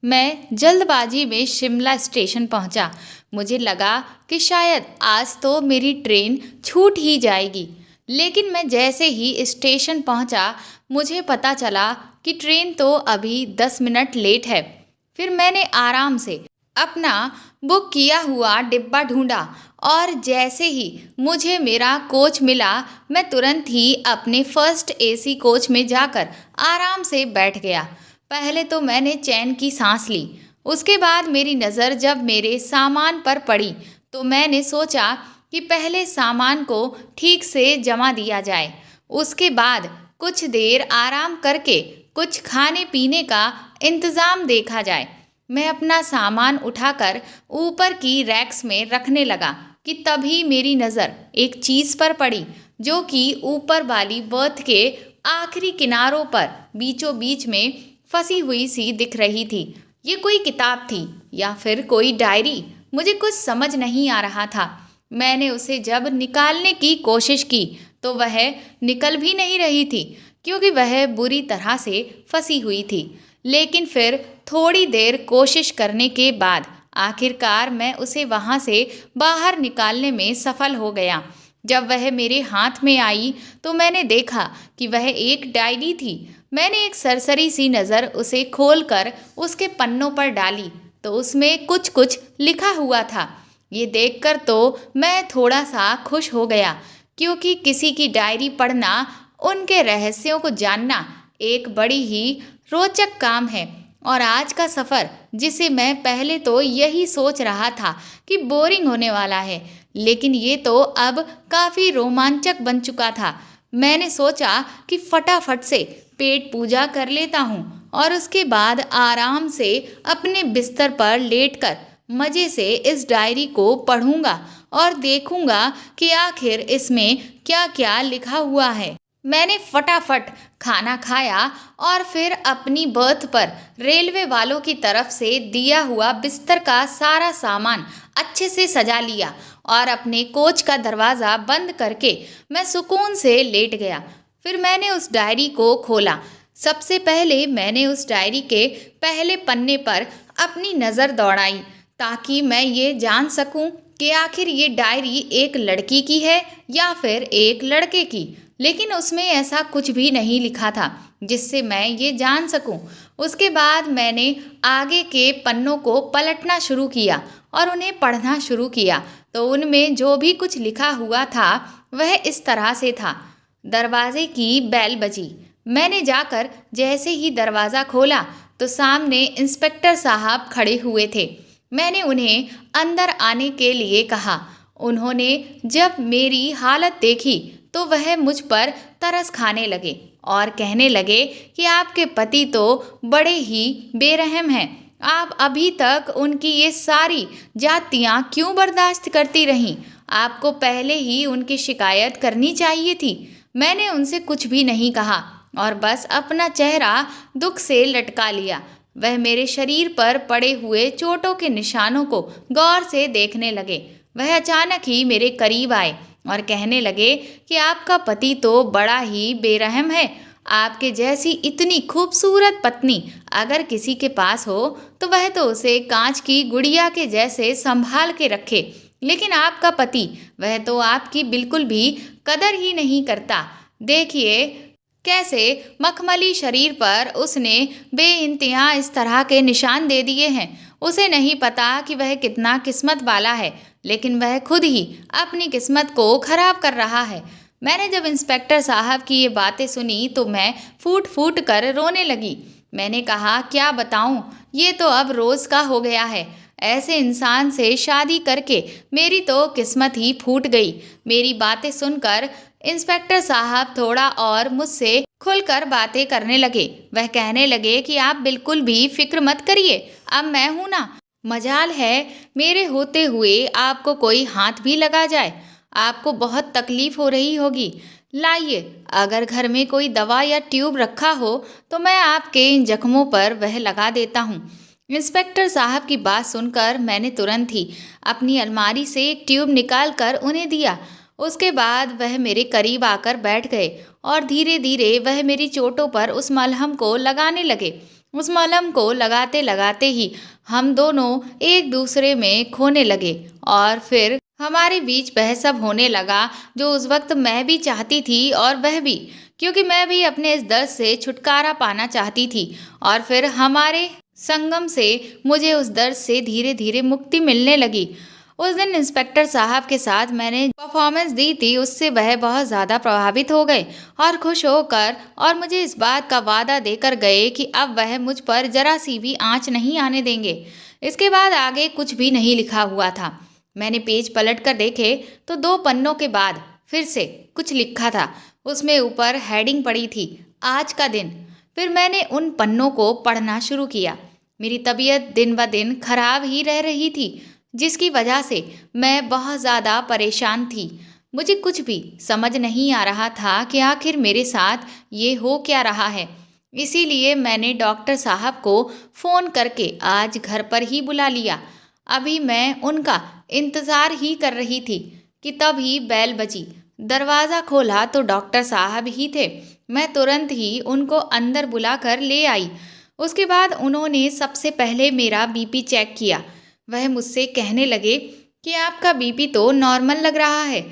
मैं जल्दबाजी में शिमला स्टेशन पहुंचा। मुझे लगा कि शायद आज तो मेरी ट्रेन छूट ही जाएगी। लेकिन मैं जैसे ही स्टेशन पहुंचा, मुझे पता चला कि ट्रेन तो अभी 10 मिनट लेट है। फिर मैंने आराम से अपना बुक किया हुआ डिब्बा ढूंढा और जैसे ही मुझे मेरा कोच मिला, मैं तुरंत ही अपने फर्स्ट एसी कोच में जाकर आराम से बैठ गया। पहले तो मैंने चैन की सांस ली। उसके बाद मेरी नज़र जब मेरे सामान पर पड़ी तो मैंने सोचा कि पहले सामान को ठीक से जमा दिया जाए। उसके बाद कुछ देर आराम करके कुछ खाने पीने का इंतज़ाम देखा जाए। मैं अपना सामान उठाकर ऊपर की रैक्स में रखने लगा कि तभी मेरी नज़र एक चीज़ पर पड़ी जो कि ऊपर वाली बर्थ के आखिरी किनारों पर बीचों बीच में फंसी हुई सी दिख रही थी। ये कोई किताब थी या फिर कोई डायरी, मुझे कुछ समझ नहीं आ रहा था। मैंने उसे जब निकालने की कोशिश की तो वह निकल भी नहीं रही थी क्योंकि वह बुरी तरह से फंसी हुई थी। लेकिन फिर थोड़ी देर कोशिश करने के बाद आखिरकार मैं उसे वहाँ से बाहर निकालने में सफल हो गया। जब वह मेरे हाथ में आई तो मैंने देखा कि वह एक डायरी थी। मैंने एक सरसरी सी नज़र उसे खोलकर उसके पन्नों पर डाली तो उसमें कुछ कुछ लिखा हुआ था। ये देखकर तो मैं थोड़ा सा खुश हो गया क्योंकि किसी की डायरी पढ़ना, उनके रहस्यों को जानना एक बड़ी ही रोचक काम है। और आज का सफ़र, जिसे मैं पहले तो यही सोच रहा था कि बोरिंग होने वाला है, लेकिन ये तो अब काफ़ी रोमांचक बन चुका था। मैंने सोचा कि फटाफट से पेट पूजा कर लेता हूँ और उसके बाद आराम से अपने बिस्तर पर लेटकर मज़े से इस डायरी को पढ़ूंगा और देखूंगा कि आखिर इसमें क्या क्या लिखा हुआ है। मैंने फटाफट खाना खाया और फिर अपनी बर्थ पर रेलवे वालों की तरफ से दिया हुआ बिस्तर का सारा सामान अच्छे से सजा लिया और अपने कोच का दरवाज़ा बंद करके मैं सुकून से लेट गया। फिर मैंने उस डायरी को खोला। सबसे पहले मैंने उस डायरी के पहले पन्ने पर अपनी नज़र दौड़ाई ताकि मैं ये जान सकूं कि आखिर ये डायरी एक लड़की की है या फिर एक लड़के की। लेकिन उसमें ऐसा कुछ भी नहीं लिखा था जिससे मैं ये जान सकूं। उसके बाद मैंने आगे के पन्नों को पलटना शुरू किया और उन्हें पढ़ना शुरू किया तो उनमें जो भी कुछ लिखा हुआ था वह इस तरह से था। दरवाजे की बेल बजी। मैंने जाकर जैसे ही दरवाज़ा खोला तो सामने इंस्पेक्टर साहब खड़े हुए थे। मैंने उन्हें अंदर आने के लिए कहा। उन्होंने जब मेरी हालत देखी तो वह मुझ पर तरस खाने लगे और कहने लगे कि आपके पति तो बड़े ही बेरहम हैं। आप अभी तक उनकी ये सारी जातियाँ क्यों बर्दाश्त करती रहीं? आपको पहले ही उनकी शिकायत करनी चाहिए थी। मैंने उनसे कुछ भी नहीं कहा और बस अपना चेहरा दुख से लटका लिया। वह मेरे शरीर पर पड़े हुए चोटों के निशानों को गौर से देखने लगे। वह अचानक ही मेरे करीब आए और कहने लगे कि आपका पति तो बड़ा ही बेरहम है। आपके जैसी इतनी खूबसूरत पत्नी अगर किसी के पास हो तो वह तो उसे कांच की गुड़िया के जैसे संभाल के रखे, लेकिन आपका पति, वह तो आपकी बिल्कुल भी कदर ही नहीं करता। देखिए कैसे मखमली शरीर पर उसने बेइंतहा इस तरह के निशान दे दिए हैं। उसे नहीं पता कि वह कितना किस्मत वाला है, लेकिन वह खुद ही अपनी किस्मत को खराब कर रहा है। मैंने जब इंस्पेक्टर साहब की ये बातें सुनी तो मैं फूट फूट कर रोने लगी। मैंने कहा, क्या बताऊं, ये तो अब रोज़ का हो गया है। ऐसे इंसान से शादी करके मेरी तो किस्मत ही फूट गई। मेरी बातें सुनकर इंस्पेक्टर साहब थोड़ा और मुझसे खुलकर बातें करने लगे। वह कहने लगे कि आप बिल्कुल भी फिक्र मत करिए, अब मैं हूं ना। मजाल है मेरे होते हुए आपको कोई हाथ भी लगा जाए। आपको बहुत तकलीफ हो रही होगी। लाइए, अगर घर में कोई दवा या ट्यूब रखा हो तो मैं आपके इन जख्मों पर वह लगा देता हूँ। इंस्पेक्टर साहब की बात सुनकर मैंने तुरंत ही अपनी अलमारी से एक ट्यूब निकाल कर उन्हें दिया। उसके बाद वह मेरे करीब आकर बैठ गए और धीरे धीरे वह मेरी चोटों पर उस मलहम को लगाने लगे। उस मलहम को लगाते लगाते ही हम दोनों एक दूसरे में खोने लगे और फिर हमारे बीच वह सब होने लगा जो उस वक्त मैं भी चाहती थी और वह भी, क्योंकि मैं भी अपने इस दर्द से छुटकारा पाना चाहती थी। और फिर हमारे संगम से मुझे उस दर्द से धीरे धीरे मुक्ति मिलने लगी। उस दिन इंस्पेक्टर साहब के साथ मैंने परफॉर्मेंस दी थी, उससे वह बहुत ज़्यादा प्रभावित हो गए और खुश होकर और मुझे इस बात का वादा देकर गए कि अब वह मुझ पर जरा सी भी आंच नहीं आने देंगे। इसके बाद आगे कुछ भी नहीं लिखा हुआ था। मैंने पेज पलट कर देखे तो 2 पन्नों के बाद फिर से कुछ लिखा था। उसमें ऊपर हेडिंग पड़ी थी, आज का दिन। फिर मैंने उन पन्नों को पढ़ना शुरू किया। मेरी तबीयत दिन ब दिन खराब ही रह रही थी, जिसकी वजह से मैं बहुत ज़्यादा परेशान थी। मुझे कुछ भी समझ नहीं आ रहा था कि आखिर मेरे साथ ये हो क्या रहा है। इसीलिए मैंने डॉक्टर साहब को फ़ोन करके आज घर पर ही बुला लिया। अभी मैं उनका इंतज़ार ही कर रही थी कि तभी बेल बजी। दरवाज़ा खोला तो डॉक्टर साहब ही थे। मैं तुरंत ही उनको अंदर बुलाकर ले आई। उसके बाद उन्होंने सबसे पहले मेरा बीपी चेक किया। वह मुझसे कहने लगे कि आपका बीपी तो नॉर्मल लग रहा है।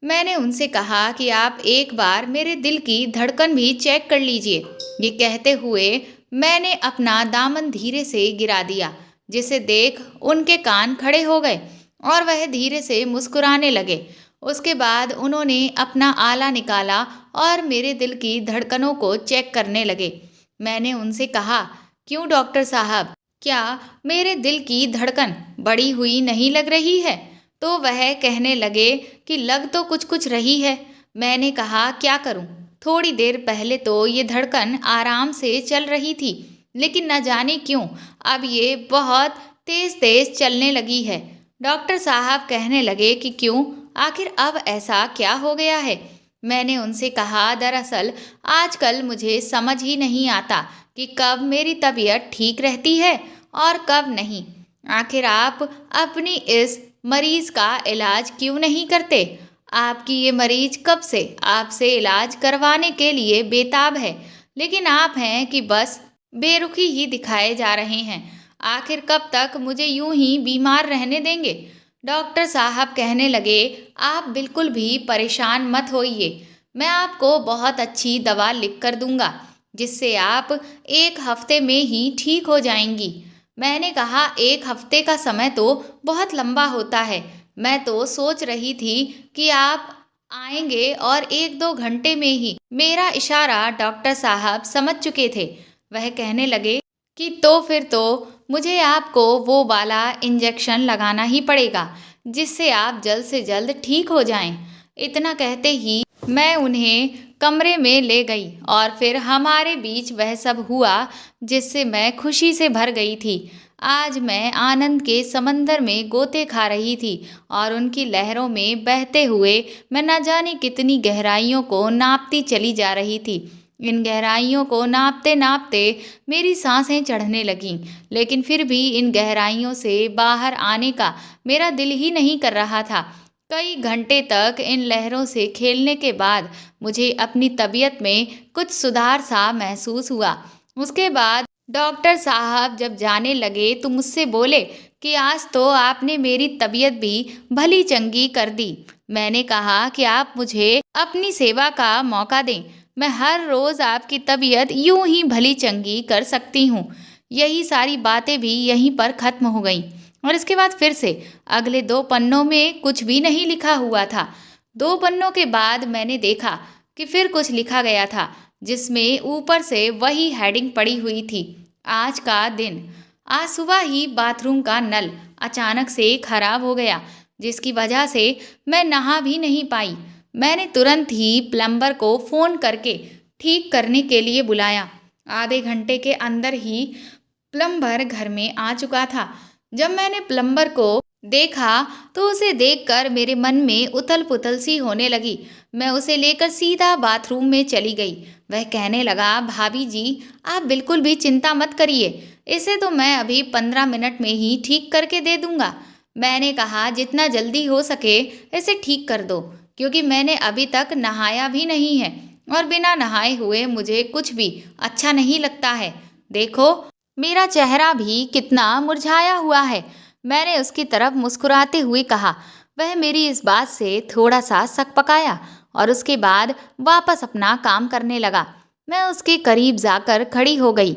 मैंने उनसे कहा कि आप एक बार मेरे दिल की धड़कन भी चेक कर लीजिए। ये कहते हुए मैंने अपना दामन धीरे से गिरा दिया, जिसे देख उनके कान खड़े हो गए और वह धीरे से मुस्कुराने लगे। उसके बाद उन्होंने अपना आला निकाला और मेरे दिल की धड़कनों को चेक करने लगे। मैंने उनसे कहा, क्यों डॉक्टर साहब, क्या मेरे दिल की धड़कन बढ़ी हुई नहीं लग रही है? तो वह कहने लगे कि लग तो कुछ कुछ रही है। मैंने कहा, क्या करूं? थोड़ी देर पहले तो ये धड़कन आराम से चल रही थी, लेकिन न जाने क्यों अब ये बहुत तेज तेज चलने लगी है। डॉक्टर साहब कहने लगे कि क्यों, आखिर अब ऐसा क्या हो गया है? मैंने उनसे कहा, दरअसल आजकल मुझे समझ ही नहीं आता कि कब मेरी तबीयत ठीक रहती है और कब नहीं। आखिर आप अपनी इस मरीज का इलाज क्यों नहीं करते? आपकी ये मरीज कब से आपसे इलाज करवाने के लिए बेताब है, लेकिन आप हैं कि बस बेरुखी ही दिखाए जा रहे हैं। आखिर कब तक मुझे यूं ही बीमार रहने देंगे? डॉक्टर साहब कहने लगे, आप बिल्कुल भी परेशान मत होइए। मैं आपको बहुत अच्छी दवा लिख कर दूंगा, जिससे आप 1 हफ्ते में ही ठीक हो जाएंगी। मैंने कहा, 1 हफ्ते का समय तो बहुत लंबा होता है। मैं तो सोच रही थी कि आप आएंगे और 1-2 घंटे में ही। मेरा इशारा डॉक्टर साहब समझ चुके थे। वह कहने लगे कि तो फिर तो मुझे आपको वो वाला इंजेक्शन लगाना ही पड़ेगा, जिससे आप जल्द से जल्द ठीक हो जाएं। इतना कहते ही मैं उन्हें कमरे में ले गई और फिर हमारे बीच वह सब हुआ जिससे मैं खुशी से भर गई थी। आज मैं आनंद के समंदर में गोते खा रही थी और उनकी लहरों में बहते हुए मैं न जाने कितनी गहराइयों को नापती चली जा रही थी। इन गहराइयों को नापते नापते मेरी सांसें चढ़ने लगीं, लेकिन फिर भी इन गहराइयों से बाहर आने का मेरा दिल ही नहीं कर रहा था। कई घंटे तक इन लहरों से खेलने के बाद मुझे अपनी तबीयत में कुछ सुधार सा महसूस हुआ। उसके बाद डॉक्टर साहब जब जाने लगे तो मुझसे बोले कि आज तो आपने मेरी तबीयत भी भली चंगी कर दी। मैंने कहा कि आप मुझे अपनी सेवा का मौका दें, मैं हर रोज़ आपकी तबीयत यूं ही भली चंगी कर सकती हूँ। यही सारी बातें भी यहीं पर ख़त्म हो गईं और इसके बाद फिर से अगले 2 पन्नों में कुछ भी नहीं लिखा हुआ था। 2 पन्नों के बाद मैंने देखा कि फिर कुछ लिखा गया था, जिसमें ऊपर से वही हेडिंग पड़ी हुई थी, आज का दिन। आज सुबह ही बाथरूम का नल अचानक से खराब हो गया, जिसकी वजह से मैं नहा भी नहीं पाई। मैंने तुरंत ही प्लम्बर को फ़ोन करके ठीक करने के लिए बुलाया। आधे घंटे के अंदर ही प्लम्बर घर में आ चुका था। जब मैंने प्लम्बर को देखा तो उसे देखकर मेरे मन में उथल पुथल सी होने लगी। मैं उसे लेकर सीधा बाथरूम में चली गई। वह कहने लगा, भाभी जी आप बिल्कुल भी चिंता मत करिए, इसे तो मैं अभी 15 मिनट में ही ठीक करके दे दूंगा। मैंने कहा, जितना जल्दी हो सके इसे ठीक कर दो, क्योंकि मैंने अभी तक नहाया भी नहीं है और बिना नहाए हुए मुझे कुछ भी अच्छा नहीं लगता है। देखो, मेरा चेहरा भी कितना मुरझाया हुआ है। मैंने उसकी तरफ मुस्कुराते हुए कहा। वह मेरी इस बात से थोड़ा सा सकपकाया और उसके बाद वापस अपना काम करने लगा। मैं उसके करीब जाकर खड़ी हो गई।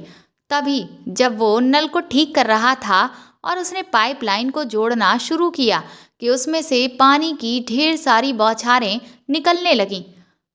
तभी जब वो नल को ठीक कर रहा था और उसने पाइपलाइन को जोड़ना शुरू किया कि उसमें से पानी की ढेर सारी बौछारें निकलने लगीं।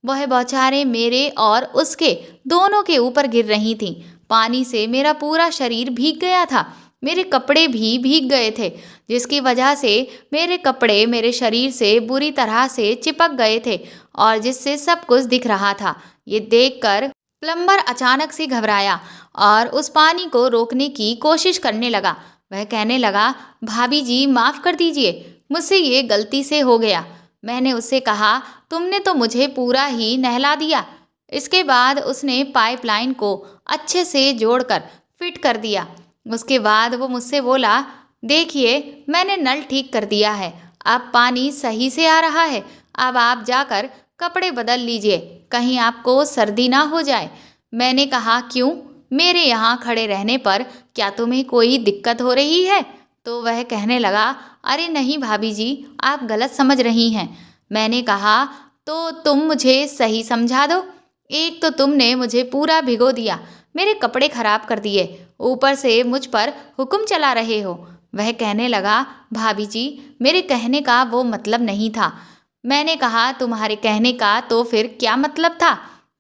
वह बौछारें मेरे और उसके दोनों के ऊपर गिर रही थीं। पानी से मेरा पूरा शरीर भीग गया था। मेरे कपड़े भी भीग गए थे, जिसकी वजह से मेरे कपड़े मेरे शरीर से बुरी तरह से चिपक गए थे और जिससे सब कुछ दिख रहा था। ये देखकर प्लम्बर अचानक से घबराया और उस पानी को रोकने की कोशिश करने लगा। वह कहने लगा, भाभी जी माफ़ कर दीजिए, मुझसे ये गलती से हो गया। मैंने उससे कहा, तुमने तो मुझे पूरा ही नहला दिया। इसके बाद उसने पाइपलाइन को अच्छे से जोड़कर फिट कर दिया। उसके बाद वो मुझसे बोला, देखिए मैंने नल ठीक कर दिया है, अब पानी सही से आ रहा है। अब आप जाकर कपड़े बदल लीजिए, कहीं आपको सर्दी ना हो जाए। मैंने कहा, क्यों, मेरे यहाँ खड़े रहने पर क्या तुम्हें कोई दिक्कत हो रही है? तो वह कहने लगा, अरे नहीं भाभी जी, आप गलत समझ रही हैं। मैंने कहा, तो तुम मुझे सही समझा दो। एक तो तुमने मुझे पूरा भिगो दिया, मेरे कपड़े खराब कर दिए, ऊपर से मुझ पर हुक्म चला रहे हो। वह कहने लगा, भाभी जी मेरे कहने का वो मतलब नहीं था। मैंने कहा, तुम्हारे कहने का तो फिर क्या मतलब था?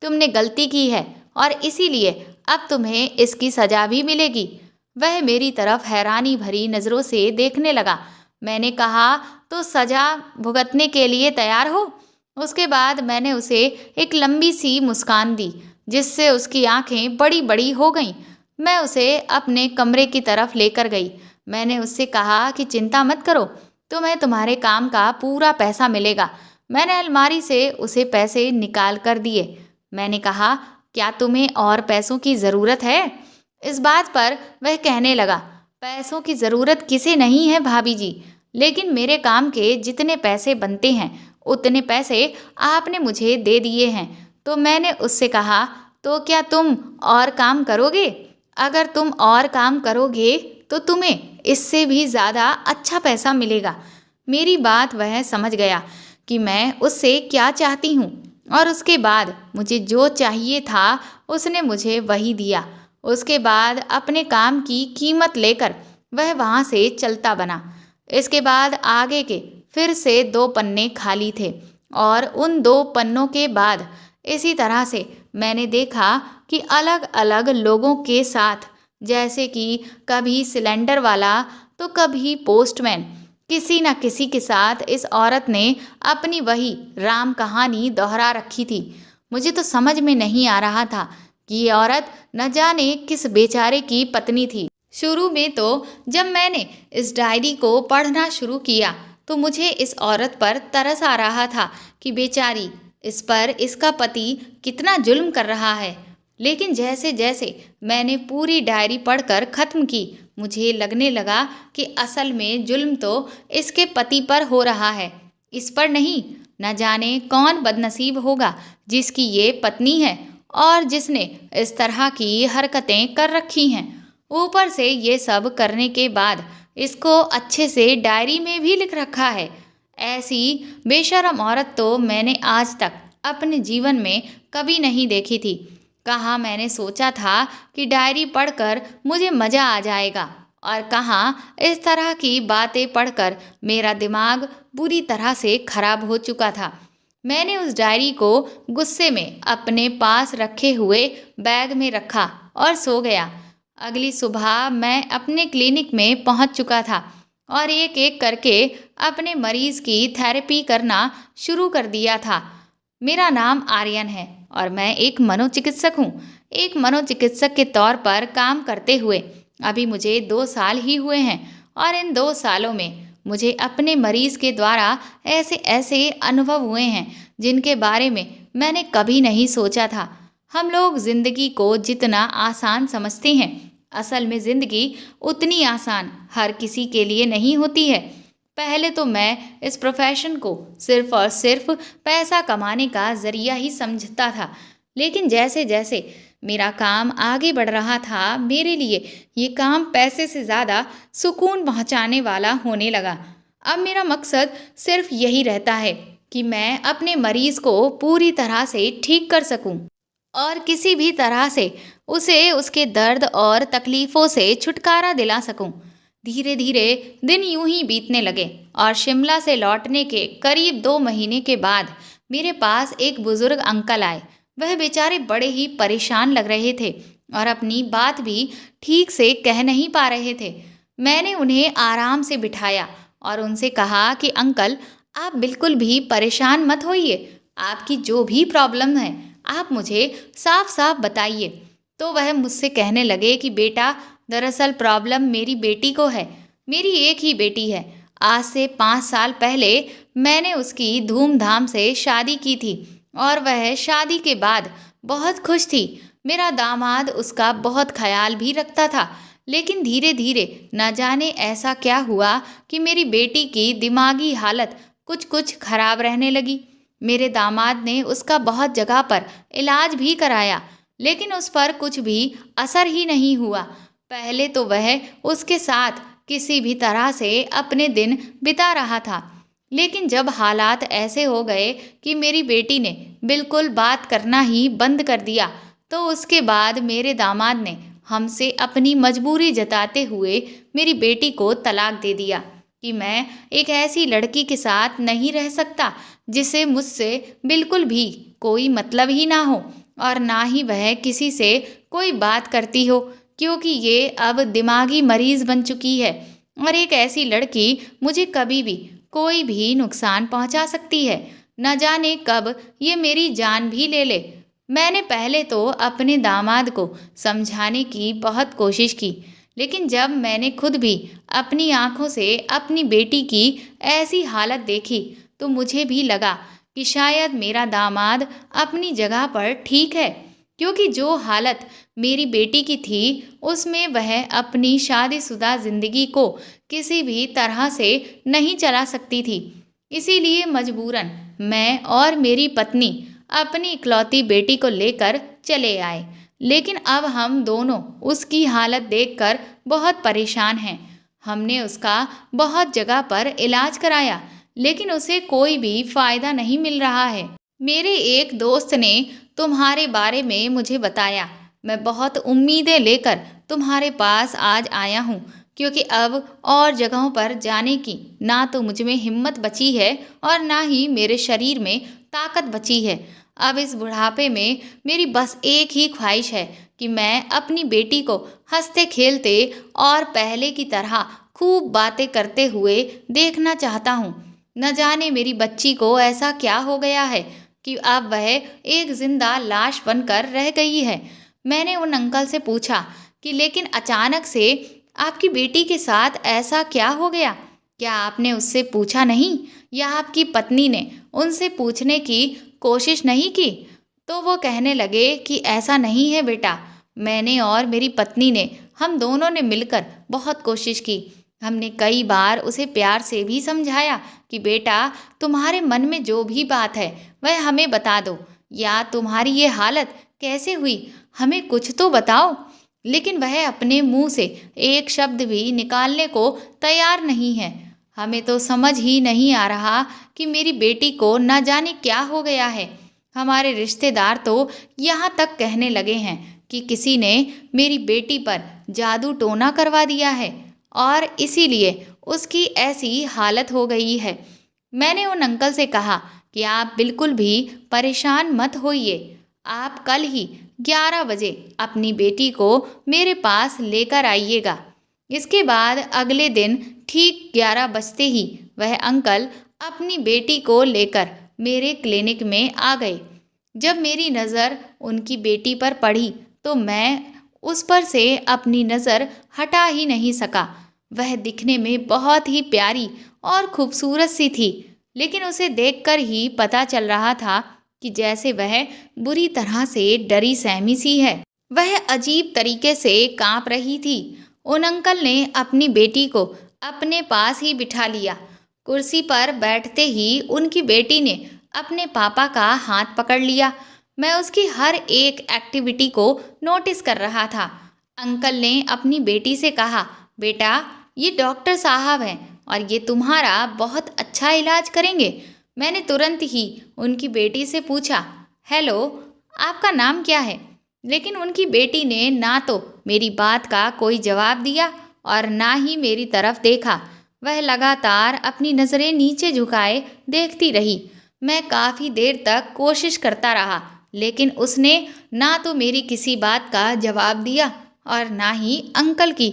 तुमने गलती की है और इसीलिए अब तुम्हें इसकी सजा भी मिलेगी। वह मेरी तरफ हैरानी भरी नज़रों से देखने लगा। मैंने कहा, तो सजा भुगतने के लिए तैयार हो? उसके बाद मैंने उसे एक लंबी सी मुस्कान दी, जिससे उसकी आंखें बड़ी बड़ी हो गईं। मैं उसे अपने कमरे की तरफ लेकर गई। मैंने उससे कहा कि चिंता मत करो, तुम्हें तुम्हारे काम का पूरा पैसा मिलेगा। मैंने अलमारी से उसे पैसे निकाल कर दिए। मैंने कहा, क्या तुम्हें और पैसों की ज़रूरत है? इस बात पर वह कहने लगा, पैसों की ज़रूरत किसे नहीं है भाभी जी, लेकिन मेरे काम के जितने पैसे बनते हैं उतने पैसे आपने मुझे दे दिए हैं। तो मैंने उससे कहा, तो क्या तुम और काम करोगे? अगर तुम और काम करोगे तो तुम्हें इससे भी ज़्यादा अच्छा पैसा मिलेगा। मेरी बात वह समझ गया कि मैं उससे क्या चाहती हूँ और उसके बाद मुझे जो चाहिए था उसने मुझे वही दिया। उसके बाद अपने काम की कीमत लेकर वह वहाँ से चलता बना। इसके बाद आगे के फिर से 2 पन्ने खाली थे और उन 2 पन्नों के बाद इसी तरह से मैंने देखा कि अलग अलग लोगों के साथ, जैसे कि कभी सिलेंडर वाला तो कभी पोस्टमैन, किसी न किसी के साथ इस औरत ने अपनी वही राम कहानी दोहरा रखी थी। मुझे तो समझ में नहीं आ रहा था कि ये औरत न जाने किस बेचारे की पत्नी थी। शुरू में तो जब मैंने इस डायरी को पढ़ना शुरू किया तो मुझे इस औरत पर तरस आ रहा था कि बेचारी, इस पर इसका पति कितना जुल्म कर रहा है। लेकिन जैसे जैसे मैंने पूरी डायरी पढ़कर ख़त्म की, मुझे लगने लगा कि असल में जुल्म तो इसके पति पर हो रहा है, इस पर नहीं। न जाने कौन बदनसीब होगा जिसकी ये पत्नी है और जिसने इस तरह की हरकतें कर रखी हैं। ऊपर से ये सब करने के बाद इसको अच्छे से डायरी में भी लिख रखा है। ऐसी बेशर्म औरत तो मैंने आज तक अपने जीवन में कभी नहीं देखी थी। कहाँ मैंने सोचा था कि डायरी पढ़कर मुझे मज़ा आ जाएगा और कहाँ इस तरह की बातें पढ़कर मेरा दिमाग बुरी तरह से खराब हो चुका था। मैंने उस डायरी को गुस्से में अपने पास रखे हुए बैग में रखा और सो गया। अगली सुबह मैं अपने क्लिनिक में पहुंच चुका था और एक एक करके अपने मरीज की थेरेपी करना शुरू कर दिया था। मेरा नाम आर्यन है और मैं एक मनोचिकित्सक हूँ। एक मनोचिकित्सक के तौर पर काम करते हुए अभी मुझे 2 साल ही हुए हैं और इन 2 सालों में मुझे अपने मरीज के द्वारा ऐसे ऐसे अनुभव हुए हैं जिनके बारे में मैंने कभी नहीं सोचा था। हम लोग ज़िंदगी को जितना आसान समझते हैं, असल में ज़िंदगी उतनी आसान हर किसी के लिए नहीं होती है। पहले तो मैं इस प्रोफेशन को सिर्फ और सिर्फ पैसा कमाने का ज़रिया ही समझता था, लेकिन जैसे जैसे मेरा काम आगे बढ़ रहा था, मेरे लिए ये काम पैसे से ज़्यादा सुकून पहुंचाने वाला होने लगा। अब मेरा मकसद सिर्फ यही रहता है कि मैं अपने मरीज को पूरी तरह से ठीक कर सकूं और किसी भी तरह से उसे उसके दर्द और तकलीफ़ों से छुटकारा दिला सकूं। धीरे धीरे दिन यूं ही बीतने लगे और शिमला से लौटने के करीब 2 महीने के बाद मेरे पास एक बुजुर्ग अंकल आए। वह बेचारे बड़े ही परेशान लग रहे थे और अपनी बात भी ठीक से कह नहीं पा रहे थे। मैंने उन्हें आराम से बिठाया और उनसे कहा कि अंकल, आप बिल्कुल भी परेशान मत होइए। आपकी जो भी प्रॉब्लम है आप मुझे साफ साफ बताइए। तो वह मुझसे कहने लगे कि बेटा, दरअसल प्रॉब्लम मेरी बेटी को है। मेरी एक ही बेटी है। आज से 5 साल पहले मैंने उसकी धूमधाम से शादी की थी और वह शादी के बाद बहुत खुश थी। मेरा दामाद उसका बहुत ख्याल भी रखता था। लेकिन धीरे धीरे न जाने ऐसा क्या हुआ कि मेरी बेटी की दिमागी हालत कुछ कुछ खराब रहने लगी। मेरे दामाद ने उसका बहुत जगह पर इलाज भी कराया, लेकिन उस पर कुछ भी असर ही नहीं हुआ। पहले तो वह उसके साथ किसी भी तरह से अपने दिन बिता रहा था, लेकिन जब हालात ऐसे हो गए कि मेरी बेटी ने बिल्कुल बात करना ही बंद कर दिया, तो उसके बाद मेरे दामाद ने हमसे अपनी मजबूरी जताते हुए मेरी बेटी को तलाक दे दिया कि मैं एक ऐसी लड़की के साथ नहीं रह सकता जिसे मुझसे बिल्कुल भी कोई मतलब ही ना हो और ना ही वह किसी से कोई बात करती हो, क्योंकि ये अब दिमागी मरीज बन चुकी है और एक ऐसी लड़की मुझे कभी भी कोई भी नुकसान पहुंचा सकती है। न जाने कब ये मेरी जान भी ले ले। मैंने पहले तो अपने दामाद को समझाने की बहुत कोशिश की, लेकिन जब मैंने खुद भी अपनी आंखों से अपनी बेटी की ऐसी हालत देखी तो मुझे भी लगा कि शायद मेरा दामाद अपनी जगह पर ठीक है, क्योंकि जो हालत मेरी बेटी की थी उसमें वह अपनी शादीशुदा जिंदगी को किसी भी तरह से नहीं चला सकती थी। इसीलिए मजबूरन मैं और मेरी पत्नी अपनी इकलौती बेटी को लेकर चले आए। लेकिन अब हम दोनों उसकी हालत देखकर बहुत परेशान हैं। हमने उसका बहुत जगह पर इलाज कराया, लेकिन उसे कोई भी फायदा नहीं मिल रहा है। मेरे एक दोस्त ने तुम्हारे बारे में मुझे बताया। मैं बहुत उम्मीदें लेकर तुम्हारे पास आज आया हूँ, क्योंकि अब और जगहों पर जाने की ना तो मुझ में हिम्मत बची है और ना ही मेरे शरीर में ताकत बची है। अब इस बुढ़ापे में मेरी बस एक ही ख्वाहिश है कि मैं अपनी बेटी को हंसते खेलते और पहले की तरह खूब बातें करते हुए देखना चाहता हूँ। न जाने मेरी बच्ची को ऐसा क्या हो गया है कि अब वह एक जिंदा लाश बनकर रह गई है। मैंने उन अंकल से पूछा कि लेकिन अचानक से आपकी बेटी के साथ ऐसा क्या हो गया? क्या आपने उससे पूछा नहीं या आपकी पत्नी ने उनसे पूछने की कोशिश नहीं की? तो वो कहने लगे कि ऐसा नहीं है बेटा, मैंने और मेरी पत्नी ने, हम दोनों ने मिलकर बहुत कोशिश की। हमने कई बार उसे प्यार से भी समझाया कि बेटा, तुम्हारे मन में जो भी बात है वह हमें बता दो, या तुम्हारी ये हालत कैसे हुई हमें कुछ तो बताओ। लेकिन वह अपने मुंह से एक शब्द भी निकालने को तैयार नहीं है। हमें तो समझ ही नहीं आ रहा कि मेरी बेटी को न जाने क्या हो गया है। हमारे रिश्तेदार तो यहाँ तक कहने लगे हैं कि किसी ने मेरी बेटी पर जादू टोना करवा दिया है और इसीलिए उसकी ऐसी हालत हो गई है। मैंने उन अंकल से कहा कि आप बिल्कुल भी परेशान मत होइए। आप कल ही 11 बजे अपनी बेटी को मेरे पास लेकर आइएगा। इसके बाद अगले दिन ठीक 11 बजते ही वह अंकल अपनी बेटी को लेकर मेरे क्लिनिक में आ गए। जब मेरी नज़र उनकी बेटी पर पड़ी तो मैं उस पर से अपनी नज़र हटा ही नहीं सका। वह दिखने में बहुत ही प्यारी और खूबसूरत सी थी, लेकिन उसे देखकर ही पता चल रहा था कि जैसे वह बुरी तरह से डरी सहमी सी है। वह अजीब तरीके से कांप रही थी। उन अंकल ने अपनी बेटी को अपने पास ही बिठा लिया। कुर्सी पर बैठते ही उनकी बेटी ने अपने पापा का हाथ पकड़ लिया। मैं उसकी हर एक एक्टिविटी को नोटिस कर रहा था। अंकल ने अपनी बेटी से कहा, बेटा, ये डॉक्टर साहब हैं और ये तुम्हारा बहुत अच्छा इलाज करेंगे। मैंने तुरंत ही उनकी बेटी से पूछा, हेलो, आपका नाम क्या है? लेकिन उनकी बेटी ने ना तो मेरी बात का कोई जवाब दिया और ना ही मेरी तरफ देखा। वह लगातार अपनी नज़रें नीचे झुकाए देखती रही। मैं काफ़ी देर तक कोशिश करता रहा, लेकिन उसने ना तो मेरी किसी बात का जवाब दिया और ना ही अंकल की।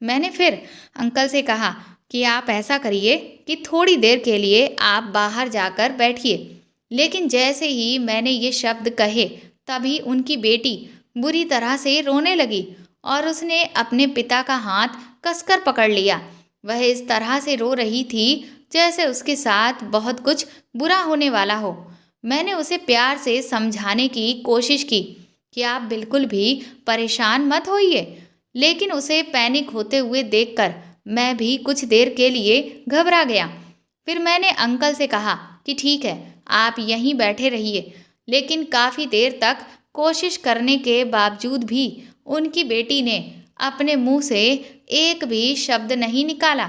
मैंने फिर अंकल से कहा कि आप ऐसा करिए कि थोड़ी देर के लिए आप बाहर जाकर बैठिए। लेकिन जैसे ही मैंने ये शब्द कहे, तभी उनकी बेटी बुरी तरह से रोने लगी और उसने अपने पिता का हाथ कसकर पकड़ लिया। वह इस तरह से रो रही थी जैसे उसके साथ बहुत कुछ बुरा होने वाला हो। मैंने उसे प्यार से समझाने की कोशिश की कि आप बिल्कुल भी परेशान मत होइए, लेकिन उसे पैनिक होते हुए देखकर मैं भी कुछ देर के लिए घबरा गया। फिर मैंने अंकल से कहा कि ठीक है, आप यहीं बैठे रहिए। लेकिन काफ़ी देर तक कोशिश करने के बावजूद भी उनकी बेटी ने अपने मुंह से एक भी शब्द नहीं निकाला।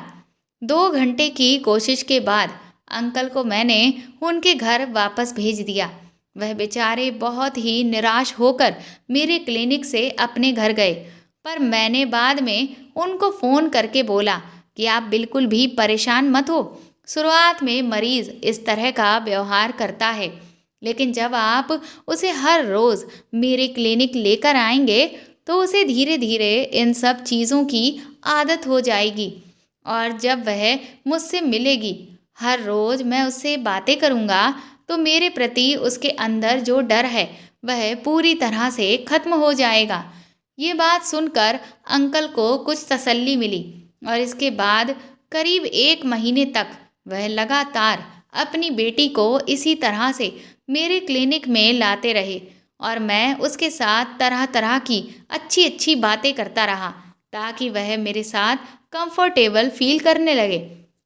2 घंटे की कोशिश के बाद अंकल को मैंने उनके घर वापस भेज दिया। वह बेचारे बहुत ही निराश होकर मेरे क्लिनिक से अपने घर गए। पर मैंने बाद में उनको फ़ोन करके बोला कि आप बिल्कुल भी परेशान मत हो। शुरुआत में मरीज़ इस तरह का व्यवहार करता है, लेकिन जब आप उसे हर रोज़ मेरे क्लिनिक लेकर आएंगे तो उसे धीरे धीरे इन सब चीज़ों की आदत हो जाएगी। और जब वह मुझसे मिलेगी, हर रोज़ मैं उससे बातें करूँगा, तो मेरे प्रति उसके अंदर जो डर है वह पूरी तरह से खत्म हो जाएगा। ये बात सुनकर अंकल को कुछ तसल्ली मिली और इसके बाद करीब 1 महीने तक वह लगातार अपनी बेटी को इसी तरह से मेरे क्लिनिक में लाते रहे और मैं उसके साथ तरह तरह की अच्छी अच्छी बातें करता रहा ताकि वह मेरे साथ कंफर्टेबल फील करने लगे।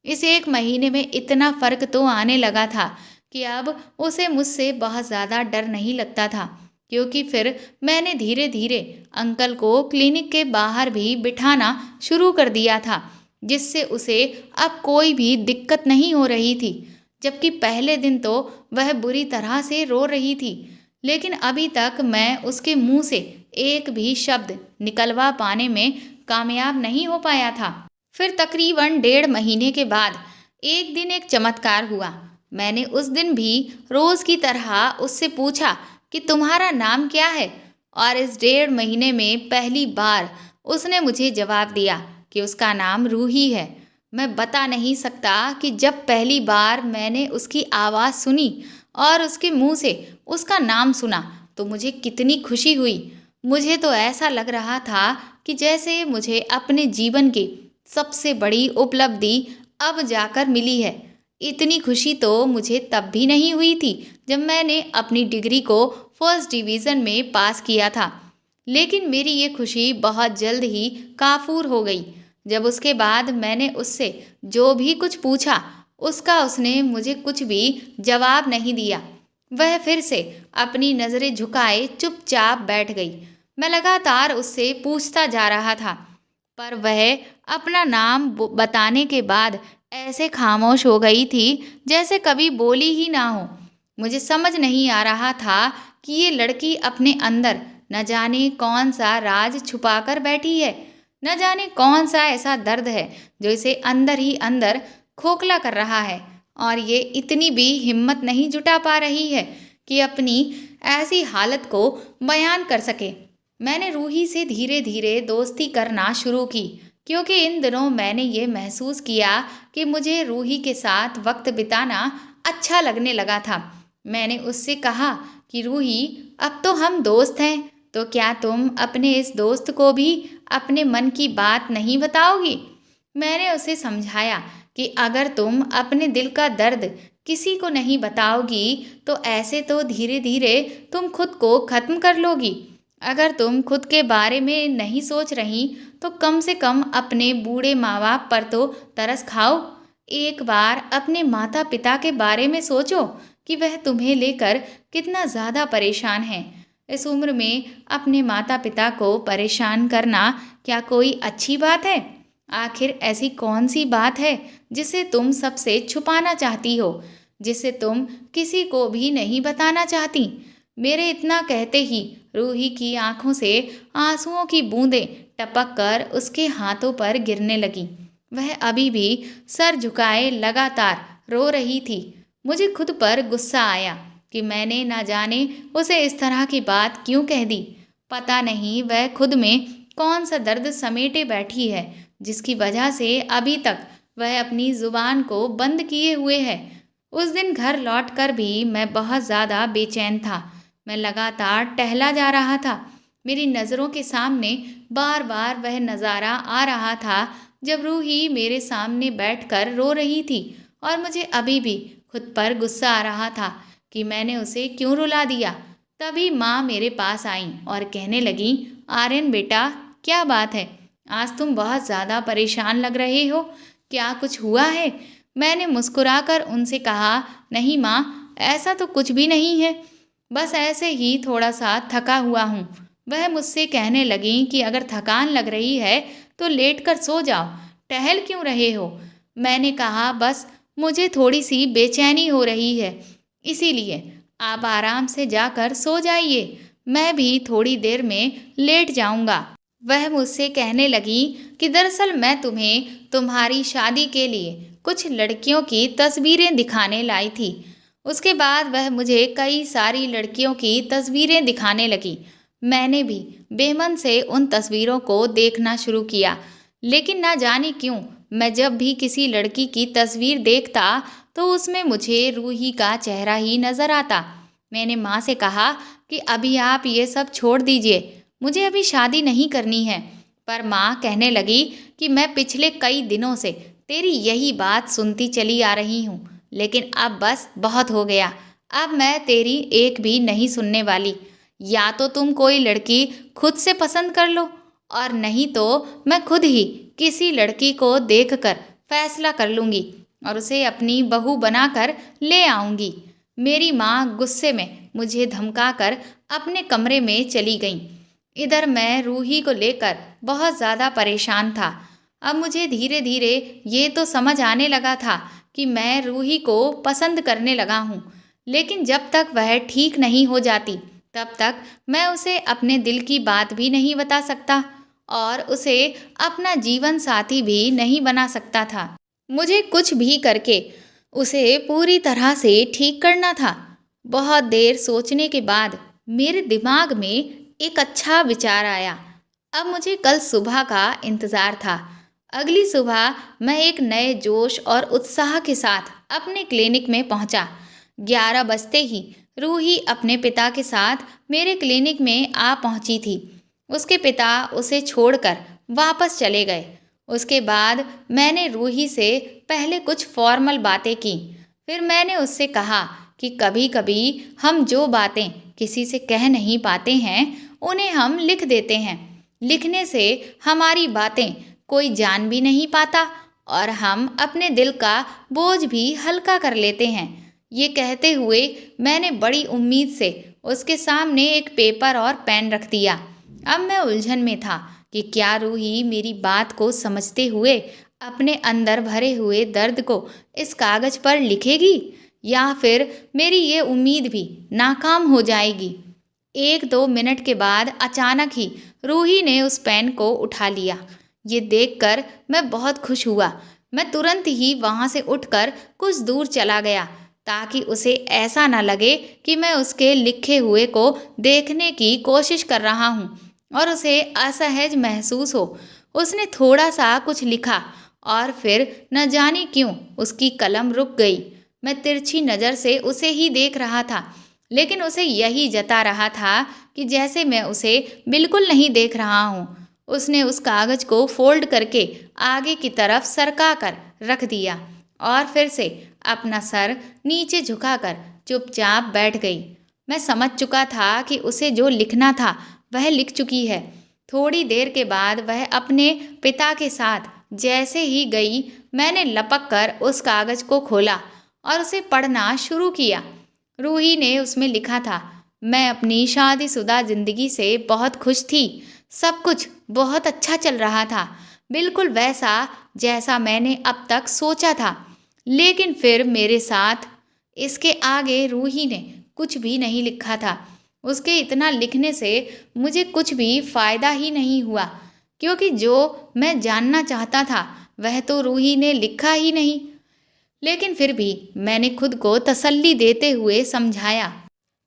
इस 1 महीने में इतना फ़र्क तो आने लगा था कि अब उसे मुझसे बहुत ज़्यादा डर नहीं लगता था, क्योंकि फिर मैंने धीरे धीरे अंकल को क्लिनिक के बाहर भी बिठाना शुरू कर दिया था, जिससे उसे अब कोई भी दिक्कत नहीं हो रही थी। जबकि पहले दिन तो वह बुरी तरह से रो रही थी, लेकिन अभी तक मैं उसके मुंह से एक भी शब्द निकलवा पाने में कामयाब नहीं हो पाया था। फिर तकरीबन 1.5 महीने के बाद एक दिन एक चमत्कार हुआ। मैंने उस दिन भी रोज़ की तरह उससे पूछा कि तुम्हारा नाम क्या है, और इस 1.5 महीने में पहली बार उसने मुझे जवाब दिया कि उसका नाम रूही है। मैं बता नहीं सकता कि जब पहली बार मैंने उसकी आवाज़ सुनी और उसके मुंह से उसका नाम सुना तो मुझे कितनी खुशी हुई। मुझे तो ऐसा लग रहा था कि जैसे मुझे अपने जीवन की सबसे बड़ी उपलब्धि अब जाकर मिली है। इतनी खुशी तो मुझे तब भी नहीं हुई थी जब मैंने अपनी डिग्री को फर्स्ट डिवीज़न में पास किया था। लेकिन मेरी ये खुशी बहुत जल्द ही काफूर हो गई जब उसके बाद मैंने उससे जो भी कुछ पूछा उसका उसने मुझे कुछ भी जवाब नहीं दिया। वह फिर से अपनी नज़रें झुकाए चुपचाप बैठ गई। मैं लगातार उससे पूछता जा रहा था, पर वह अपना नाम बताने के बाद ऐसे खामोश हो गई थी जैसे कभी बोली ही ना हो। मुझे समझ नहीं आ रहा था कि ये लड़की अपने अंदर न जाने कौन सा राज छुपा कर बैठी है, न जाने कौन सा ऐसा दर्द है जो इसे अंदर ही अंदर खोखला कर रहा है, और ये इतनी भी हिम्मत नहीं जुटा पा रही है कि अपनी ऐसी हालत को बयान कर सके। मैंने रूही से धीरे धीरे दोस्ती करना शुरू की, क्योंकि इन दिनों मैंने ये महसूस किया कि मुझे रूही के साथ वक्त बिताना अच्छा लगने लगा था। मैंने उससे कहा कि रूही, अब तो हम दोस्त हैं, तो क्या तुम अपने इस दोस्त को भी अपने मन की बात नहीं बताओगी? मैंने उसे समझाया कि अगर तुम अपने दिल का दर्द किसी को नहीं बताओगी तो ऐसे तो धीरे धीरे तुम खुद को ख़त्म कर लोगी। अगर तुम खुद के बारे में नहीं सोच रही तो कम से कम अपने बूढ़े माँ बाप पर तो तरस खाओ। एक बार अपने माता पिता के बारे में सोचो कि वह तुम्हें लेकर कितना ज़्यादा परेशान है। इस उम्र में अपने माता पिता को परेशान करना क्या कोई अच्छी बात है? आखिर ऐसी कौन सी बात है जिसे तुम सबसे छुपाना चाहती हो, जिसे तुम किसी को भी नहीं बताना चाहती? मेरे इतना कहते ही रूही की आंखों से आंसुओं की बूंदें टपक कर उसके हाथों पर गिरने लगी। वह अभी भी सर झुकाए लगातार रो रही थी। मुझे खुद पर गुस्सा आया कि मैंने ना जाने उसे इस तरह की बात क्यों कह दी। पता नहीं वह खुद में कौन सा दर्द समेटे बैठी है जिसकी वजह से अभी तक वह अपनी जुबान को बंद किए हुए है। उस दिन घर लौटकर भी मैं बहुत ज़्यादा बेचैन था। मैं लगातार टहला जा रहा था। मेरी नज़रों के सामने बार बार वह नज़ारा आ रहा था जब रूही मेरे सामने बैठकर रो रही थी और मुझे अभी भी खुद पर गुस्सा आ रहा था कि मैंने उसे क्यों रुला दिया। तभी माँ मेरे पास आई और कहने लगी, आर्यन बेटा, क्या बात है? आज तुम बहुत ज़्यादा परेशान लग रहे हो। क्या कुछ हुआ है? मैंने मुस्कुराकर उनसे कहा, नहीं माँ, ऐसा तो कुछ भी नहीं है, बस ऐसे ही थोड़ा सा थका हुआ हूँ। वह मुझसे कहने लगी कि अगर थकान लग रही है तो लेटकर सो जाओ, टहल क्यों रहे हो? मैंने कहा, बस मुझे थोड़ी सी बेचैनी हो रही है, इसीलिए आप आराम से जाकर सो जाइए, मैं भी थोड़ी देर में लेट जाऊंगा। वह मुझसे कहने लगी कि दरअसल मैं तुम्हें तुम्हारी शादी के लिए कुछ लड़कियों की तस्वीरें दिखाने लाई थी। उसके बाद वह मुझे कई सारी लड़कियों की तस्वीरें दिखाने लगी। मैंने भी बेमन से उन तस्वीरों को देखना शुरू किया, लेकिन ना जाने क्यों मैं जब भी किसी लड़की की तस्वीर देखता तो उसमें मुझे रूही का चेहरा ही नज़र आता। मैंने माँ से कहा कि अभी आप ये सब छोड़ दीजिए, मुझे अभी शादी नहीं करनी है। पर माँ कहने लगी कि मैं पिछले कई दिनों से तेरी यही बात सुनती चली आ रही हूँ, लेकिन अब बस बहुत हो गया। अब मैं तेरी एक भी नहीं सुनने वाली। या तो तुम कोई लड़की खुद से पसंद कर लो, और नहीं तो मैं खुद ही किसी लड़की को देखकर फैसला कर लूँगी और उसे अपनी बहू बनाकर ले आऊँगी। मेरी माँ गुस्से में मुझे धमकाकर अपने कमरे में चली गईं। इधर मैं रूही को लेकर बहुत ज़्यादा परेशान था। अब मुझे धीरे धीरे ये तो समझ आने लगा था कि मैं रूही को पसंद करने लगा हूँ, लेकिन जब तक वह ठीक नहीं हो जाती तब तक मैं उसे अपने दिल की बात भी नहीं बता सकता और उसे अपना जीवन साथी भी नहीं बना सकता था। मुझे कुछ भी करके उसे पूरी तरह से ठीक करना था। बहुत देर सोचने के बाद मेरे दिमाग में एक अच्छा विचार आया। अब मुझे कल सुबह का इंतज़ार था। अगली सुबह मैं एक नए जोश और उत्साह के साथ अपने क्लिनिक में पहुंचा। 11 बजते ही रूही अपने पिता के साथ मेरे क्लिनिक में आ पहुंची थी। उसके पिता उसे छोड़कर वापस चले गए। उसके बाद मैंने रूही से पहले कुछ फॉर्मल बातें की। फिर मैंने उससे कहा कि कभी कभी हम जो बातें किसी से कह नहीं पाते हैं उन्हें हम लिख देते हैं। लिखने से हमारी बातें कोई जान भी नहीं पाता और हम अपने दिल का बोझ भी हल्का कर लेते हैं। ये कहते हुए मैंने बड़ी उम्मीद से उसके सामने एक पेपर और पेन रख दिया। अब मैं उलझन में था कि क्या रूही मेरी बात को समझते हुए अपने अंदर भरे हुए दर्द को इस कागज़ पर लिखेगी या फिर मेरी ये उम्मीद भी नाकाम हो जाएगी। 1-2 मिनट के बाद अचानक ही रूही ने उस पेन को उठा लिया। ये देखकर मैं बहुत खुश हुआ। मैं तुरंत ही वहाँ से उठकर कुछ दूर चला गया ताकि उसे ऐसा ना लगे कि मैं उसके लिखे हुए को देखने की कोशिश कर रहा हूँ और उसे असहज महसूस हो। उसने थोड़ा सा कुछ लिखा और फिर न जाने क्यों उसकी कलम रुक गई। मैं तिरछी नज़र से उसे ही देख रहा था, लेकिन उसे यही जता रहा था कि जैसे मैं उसे बिल्कुल नहीं देख रहा हूँ। उसने उस कागज़ को फोल्ड करके आगे की तरफ सरका कर रख दिया और फिर से अपना सर नीचे झुकाकर चुपचाप बैठ गई। मैं समझ चुका था कि उसे जो लिखना था वह लिख चुकी है। थोड़ी देर के बाद वह अपने पिता के साथ जैसे ही गई, मैंने लपक कर उस कागज़ को खोला और उसे पढ़ना शुरू किया। रूही ने उसमें लिखा था, मैं अपनी शादीशुदा ज़िंदगी से बहुत खुश थी। सब कुछ बहुत अच्छा चल रहा था, बिल्कुल वैसा जैसा मैंने अब तक सोचा था। लेकिन फिर मेरे साथ इसके आगे रूही ने कुछ भी नहीं लिखा था। उसके इतना लिखने से मुझे कुछ भी फ़ायदा ही नहीं हुआ, क्योंकि जो मैं जानना चाहता था वह तो रूही ने लिखा ही नहीं। लेकिन फिर भी मैंने खुद को तसल्ली देते हुए समझाया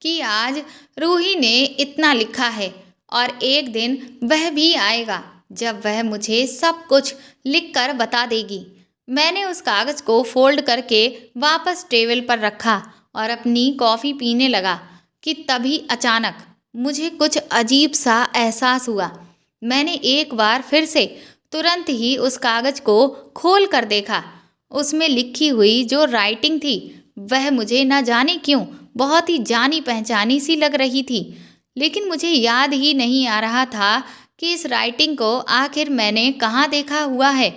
कि आज रूही ने इतना लिखा है और एक दिन वह भी आएगा जब वह मुझे सब कुछ लिखकर बता देगी। मैंने उस कागज़ को फोल्ड करके वापस टेबल पर रखा और अपनी कॉफ़ी पीने लगा कि तभी अचानक मुझे कुछ अजीब सा एहसास हुआ। मैंने एक बार फिर से तुरंत ही उस कागज़ को खोल कर देखा। उसमें लिखी हुई जो राइटिंग थी वह मुझे न जाने क्यों बहुत ही जानी पहचानी सी लग रही थी। लेकिन मुझे याद ही नहीं आ रहा था कि इस राइटिंग को आखिर मैंने कहाँ देखा हुआ है।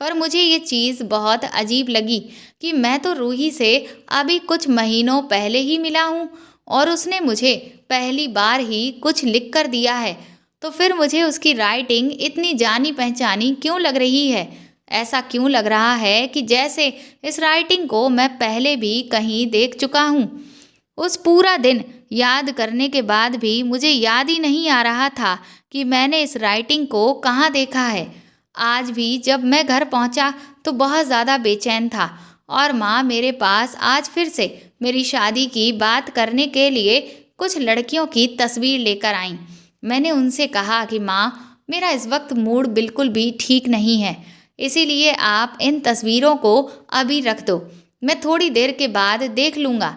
पर मुझे ये चीज़ बहुत अजीब लगी कि मैं तो रूही से अभी कुछ महीनों पहले ही मिला हूँ और उसने मुझे पहली बार ही कुछ लिख कर दिया है। तो फिर मुझे उसकी राइटिंग इतनी जानी पहचानी क्यों लग रही है? ऐसा क्यों लग रहा है कि जैसे इस राइटिंग को मैं पहले भी कहीं देख चुका हूँ। उस पूरा दिन याद करने के बाद भी मुझे याद ही नहीं आ रहा था कि मैंने इस राइटिंग को कहाँ देखा है। आज भी जब मैं घर पहुँचा तो बहुत ज़्यादा बेचैन था और माँ मेरे पास आज फिर से मेरी शादी की बात करने के लिए कुछ लड़कियों की तस्वीर लेकर आईं। मैंने उनसे कहा कि माँ, मेरा इस वक्त मूड बिल्कुल भी ठीक नहीं है, इसीलिए आप इन तस्वीरों को अभी रख दो, मैं थोड़ी देर के बाद देख लूँगा।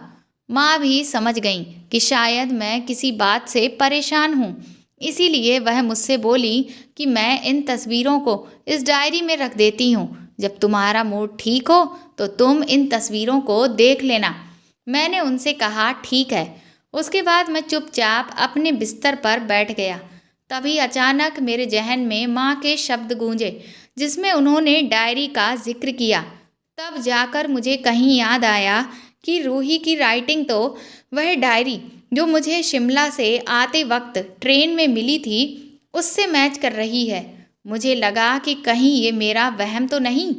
माँ भी समझ गईं कि शायद मैं किसी बात से परेशान हूँ, इसीलिए वह मुझसे बोली कि मैं इन तस्वीरों को इस डायरी में रख देती हूँ। जब तुम्हारा मूड ठीक हो तो तुम इन तस्वीरों को देख लेना। मैंने उनसे कहा ठीक है। उसके बाद मैं चुपचाप अपने बिस्तर पर बैठ गया। तभी अचानक मेरे जहन में माँ के शब्द गूंजे जिसमें उन्होंने डायरी का जिक्र किया। तब जाकर मुझे कहीं याद आया कि रूही की राइटिंग तो वह डायरी जो मुझे शिमला से आते वक्त ट्रेन में मिली थी उससे मैच कर रही है। मुझे लगा कि कहीं ये मेरा वहम तो नहीं,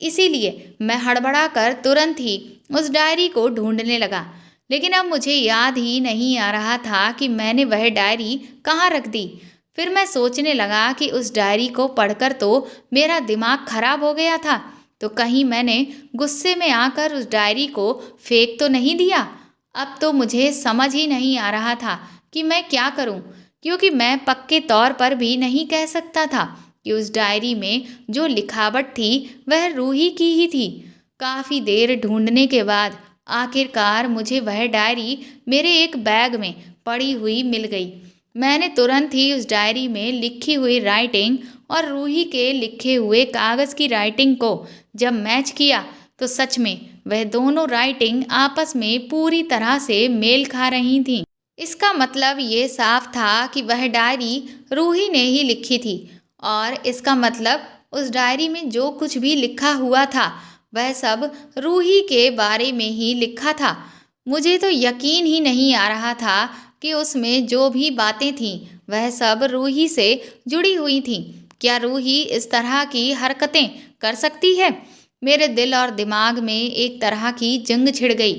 इसीलिए मैं हड़बड़ा कर तुरंत ही उस डायरी को ढूंढने लगा। लेकिन अब मुझे याद ही नहीं आ रहा था कि मैंने वह डायरी कहाँ रख दी। फिर मैं सोचने लगा कि उस डायरी को पढ़कर तो मेरा दिमाग खराब हो गया था, तो कहीं मैंने गुस्से में आकर उस डायरी को फेंक तो नहीं दिया। अब तो मुझे समझ ही नहीं आ रहा था कि मैं क्या करूं, क्योंकि मैं पक्के तौर पर भी नहीं कह सकता था कि उस डायरी में जो लिखावट थी वह रूही की ही थी। काफ़ी देर ढूंढने के बाद आखिरकार मुझे वह डायरी मेरे एक बैग में पड़ी हुई मिल गई। मैंने तुरंत ही उस डायरी में लिखी हुई राइटिंग और रूही के लिखे हुए कागज़ की राइटिंग को जब मैच किया तो सच में वह दोनों राइटिंग आपस में पूरी तरह से मेल खा रही थीं। इसका मतलब ये साफ था कि वह डायरी रूही ने ही लिखी थी और इसका मतलब उस डायरी में जो कुछ भी लिखा हुआ था वह सब रूही के बारे में ही लिखा था। मुझे तो यकीन ही नहीं आ रहा था कि उसमें जो भी बातें थीं वह सब रूही से जुड़ी हुई थीं। क्या रूही इस तरह की हरकतें कर सकती है? मेरे दिल और दिमाग में एक तरह की जंग छिड़ गई।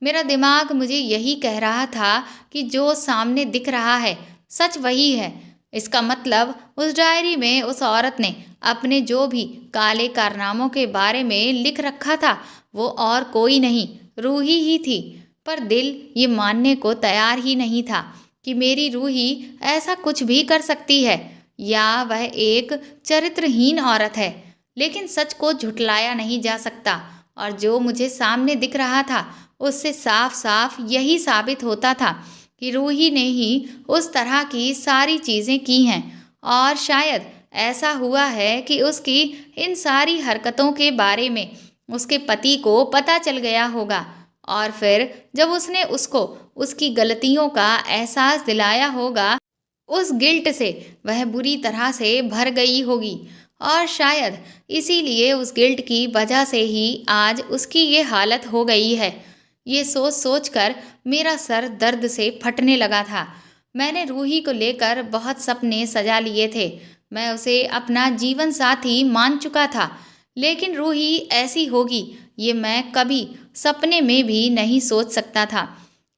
मेरा दिमाग मुझे यही कह रहा था कि जो सामने दिख रहा है सच वही है। इसका मतलब उस डायरी में उस औरत ने अपने जो भी काले कारनामों के बारे में लिख रखा था वो और कोई नहीं, रूही ही थी। पर दिल ये मानने को तैयार ही नहीं था कि मेरी रूही ऐसा कुछ भी कर सकती है या वह एक चरित्रहीन औरत है। लेकिन सच को झुठलाया नहीं जा सकता और जो मुझे सामने दिख रहा था उससे साफ साफ यही साबित होता था कि रूही ने ही उस तरह की सारी चीज़ें की हैं और शायद ऐसा हुआ है कि उसकी इन सारी हरकतों के बारे में उसके पति को पता चल गया होगा और फिर जब उसने उसको उसकी गलतियों का एहसास दिलाया होगा उस गिल्ट से वह बुरी तरह से भर गई होगी और शायद इसीलिए उस गिल्ट की वजह से ही आज उसकी ये हालत हो गई है। ये सोच सोच कर मेरा सर दर्द से फटने लगा था। मैंने रूही को लेकर बहुत सपने सजा लिए थे। मैं उसे अपना जीवन साथी मान चुका था, लेकिन रूही ऐसी होगी ये मैं कभी सपने में भी नहीं सोच सकता था।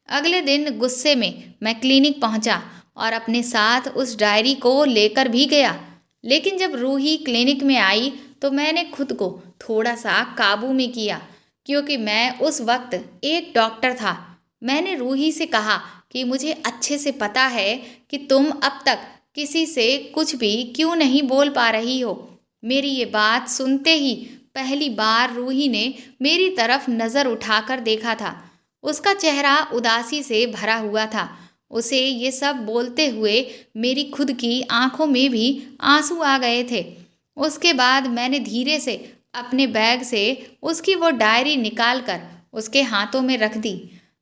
अगले दिन गुस्से में मैं क्लिनिक पहुंचा और अपने साथ उस डायरी को लेकर भी गया। लेकिन जब रूही क्लिनिक में आई तो मैंने खुद को थोड़ा सा काबू में किया, क्योंकि मैं उस वक्त एक डॉक्टर था। मैंने रूही से कहा कि मुझे अच्छे से पता है कि तुम अब तक किसी से कुछ भी क्यों नहीं बोल पा रही हो। मेरी ये बात सुनते ही पहली बार रूही ने मेरी तरफ नज़र उठाकर देखा था। उसका चेहरा उदासी से भरा हुआ था। उसे ये सब बोलते हुए मेरी खुद की आंखों में भी आंसू आ गए थे। उसके बाद मैंने धीरे से अपने बैग से उसकी वो डायरी निकालकर उसके हाथों में रख दी,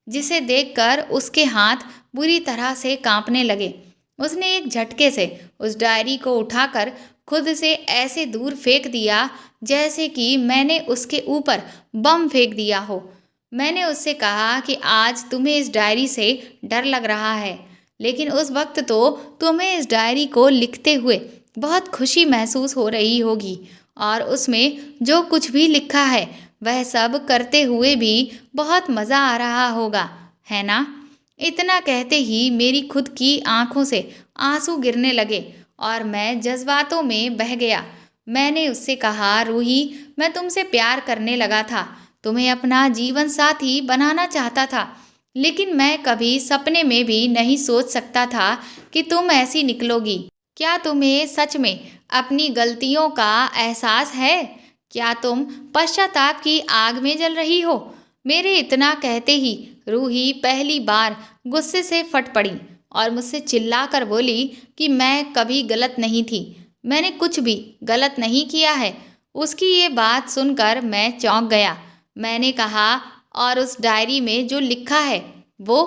जिसे देखकर उसके हाथ बुरी तरह से कांपने लगे। उसने एक झटके से उस डायरी को उठाकर खुद से ऐसे दूर फेंक दिया जैसे कि मैंने उसके ऊपर बम फेंक दिया हो। मैंने उससे कहा कि आज तुम्हें इस डायरी से डर लग रहा है, लेकिन उस वक्त तो तुम्हें इस डायरी को लिखते हुए बहुत खुशी महसूस हो रही होगी, और उसमें जो कुछ भी लिखा है वह सब करते हुए भी बहुत मज़ा आ रहा होगा, है ना? इतना कहते ही मेरी खुद की आंखों से आंसू गिरने लगे और मैं जज्बातों में बह गया। मैंने उससे कहा, रूही, मैं तुमसे प्यार करने लगा था, तुम्हें अपना जीवन साथी बनाना चाहता था, लेकिन मैं कभी सपने में भी नहीं सोच सकता था कि तुम ऐसी निकलोगी। क्या तुम्हें सच में अपनी गलतियों का एहसास है? क्या तुम पश्चाताप की आग में जल रही हो? मेरे इतना कहते ही रूही पहली बार गुस्से से फट पड़ी और मुझसे चिल्लाकर बोली कि मैं कभी गलत नहीं थी, मैंने कुछ भी गलत नहीं किया है। उसकी ये बात सुनकर मैं चौंक गया। मैंने कहा, और उस डायरी में जो लिखा है वो?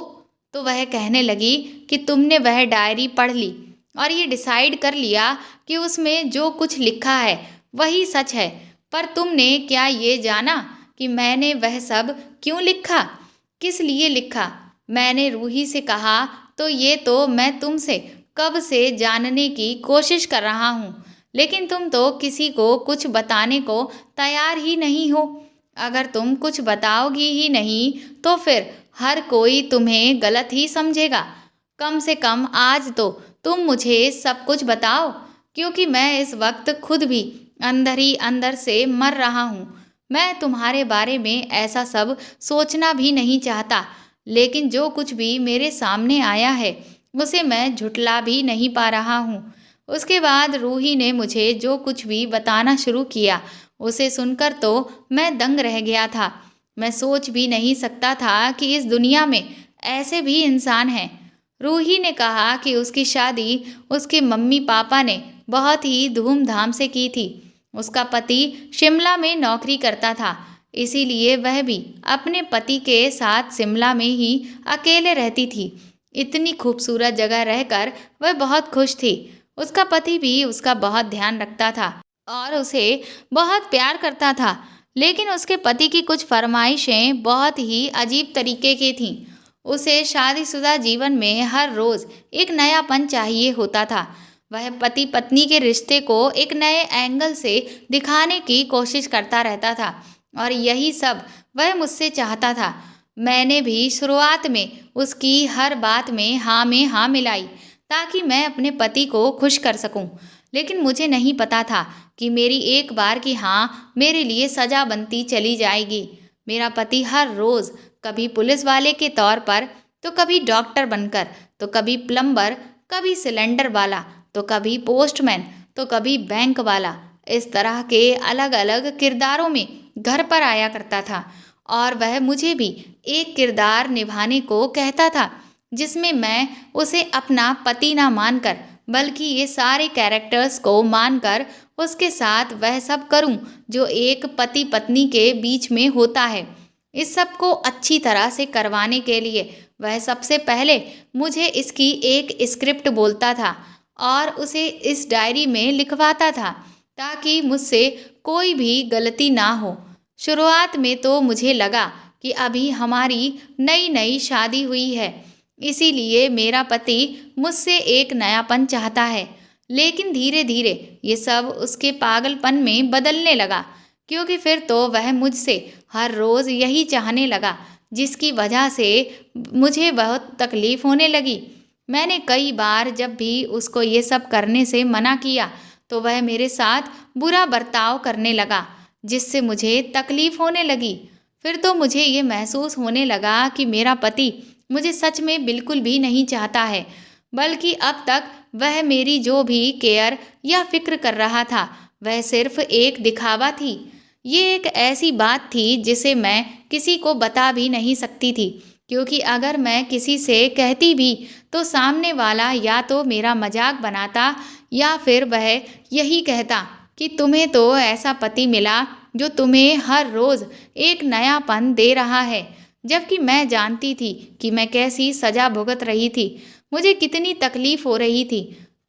तो वह कहने लगी कि तुमने वह डायरी पढ़ ली और ये डिसाइड कर लिया कि उसमें जो कुछ लिखा है वही सच है। पर तुमने क्या ये जाना कि मैंने वह सब क्यों लिखा, किस लिए लिखा? मैंने रूही से कहा, तो ये तो मैं तुमसे कब से जानने की कोशिश कर रहा हूँ, लेकिन तुम तो किसी को कुछ बताने को तैयार ही नहीं हो। अगर तुम कुछ बताओगी ही नहीं तो फिर हर कोई तुम्हें गलत ही समझेगा। कम से कम आज तो तुम मुझे सब कुछ बताओ, क्योंकि मैं इस वक्त खुद भी अंदर ही अंदर से मर रहा हूँ। मैं तुम्हारे बारे में ऐसा सब सोचना भी नहीं चाहता, लेकिन जो कुछ भी मेरे सामने आया है उसे मैं झुठला भी नहीं पा रहा हूँ। उसके बाद रूही ने मुझे जो कुछ भी बताना शुरू किया, उसे सुनकर तो मैं दंग रह गया था। मैं सोच भी नहीं सकता था कि इस दुनिया में ऐसे भी इंसान हैं। रूही ने कहा कि उसकी शादी उसके मम्मी पापा ने बहुत ही धूमधाम से की थी। उसका पति शिमला में नौकरी करता था, इसीलिए वह भी अपने पति के साथ शिमला में ही अकेले रहती थी। इतनी खूबसूरत जगह रहकर वह बहुत खुश थी। उसका पति भी उसका बहुत ध्यान रखता था और उसे बहुत प्यार करता था, लेकिन उसके पति की कुछ फरमाइशें बहुत ही अजीब तरीके की थीं। उसे शादीशुदा जीवन में हर रोज़ एक नयापन चाहिए होता था। वह पति पत्नी के रिश्ते को एक नए एंगल से दिखाने की कोशिश करता रहता था, और यही सब वह मुझसे चाहता था। मैंने भी शुरुआत में उसकी हर बात में हाँ मिलाई ताकि मैं अपने पति को खुश कर सकूं, लेकिन मुझे नहीं पता था कि मेरी एक बार की हाँ मेरे लिए सजा बनती चली जाएगी। मेरा पति हर रोज़ कभी पुलिस वाले के तौर पर, तो कभी डॉक्टर बनकर, तो कभी प्लम्बर, कभी सिलेंडर वाला, तो कभी पोस्टमैन, तो कभी बैंक वाला, इस तरह के अलग अलग किरदारों में घर पर आया करता था। और वह मुझे भी एक किरदार निभाने को कहता था जिसमें मैं उसे अपना पति ना मानकर, बल्कि ये सारे कैरेक्टर्स को मानकर उसके साथ वह सब करूं जो एक पति पत्नी के बीच में होता है। इस सब को अच्छी तरह से करवाने के लिए वह सबसे पहले मुझे इसकी एक स्क्रिप्ट बोलता था और उसे इस डायरी में लिखवाता था ताकि मुझसे कोई भी गलती ना हो। शुरुआत में तो मुझे लगा कि अभी हमारी नई नई शादी हुई है, इसीलिए मेरा पति मुझसे एक नयापन चाहता है। लेकिन धीरे धीरे ये सब उसके पागलपन में बदलने लगा, क्योंकि फिर तो वह मुझसे हर रोज़ यही चाहने लगा, जिसकी वजह से मुझे बहुत तकलीफ़ होने लगी। मैंने कई बार जब भी उसको ये सब करने से मना किया तो वह मेरे साथ बुरा बर्ताव करने लगा, जिससे मुझे तकलीफ़ होने लगी। फिर तो मुझे ये महसूस होने लगा कि मेरा पति मुझे सच में बिल्कुल भी नहीं चाहता है, बल्कि अब तक वह मेरी जो भी केयर या फिक्र कर रहा था वह सिर्फ एक दिखावा थी। ये एक ऐसी बात थी जिसे मैं किसी को बता भी नहीं सकती थी, क्योंकि अगर मैं किसी से कहती भी तो सामने वाला या तो मेरा मजाक बनाता या फिर वह यही कहता कि तुम्हें तो ऐसा पति मिला जो तुम्हें हर रोज़ एक नयापन दे रहा है। जबकि मैं जानती थी कि मैं कैसी सज़ा भुगत रही थी, मुझे कितनी तकलीफ़ हो रही थी।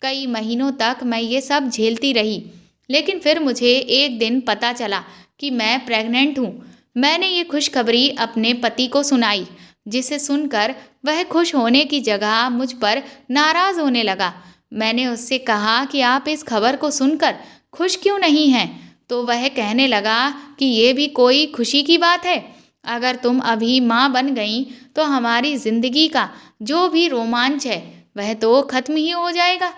कई महीनों तक मैं ये सब झेलती रही, लेकिन फिर मुझे एक दिन पता चला कि मैं प्रेग्नेंट हूँ। मैंने ये खुशखबरी अपने पति को सुनाई, जिसे सुनकर वह खुश होने की जगह मुझ पर नाराज़ होने लगा। मैंने उससे कहा कि आप इस खबर को सुनकर खुश क्यों नहीं हैं? तो वह कहने लगा कि ये भी कोई खुशी की बात है। अगर तुम अभी माँ बन गई तो हमारी ज़िंदगी का जो भी रोमांच है वह तो खत्म ही हो जाएगा।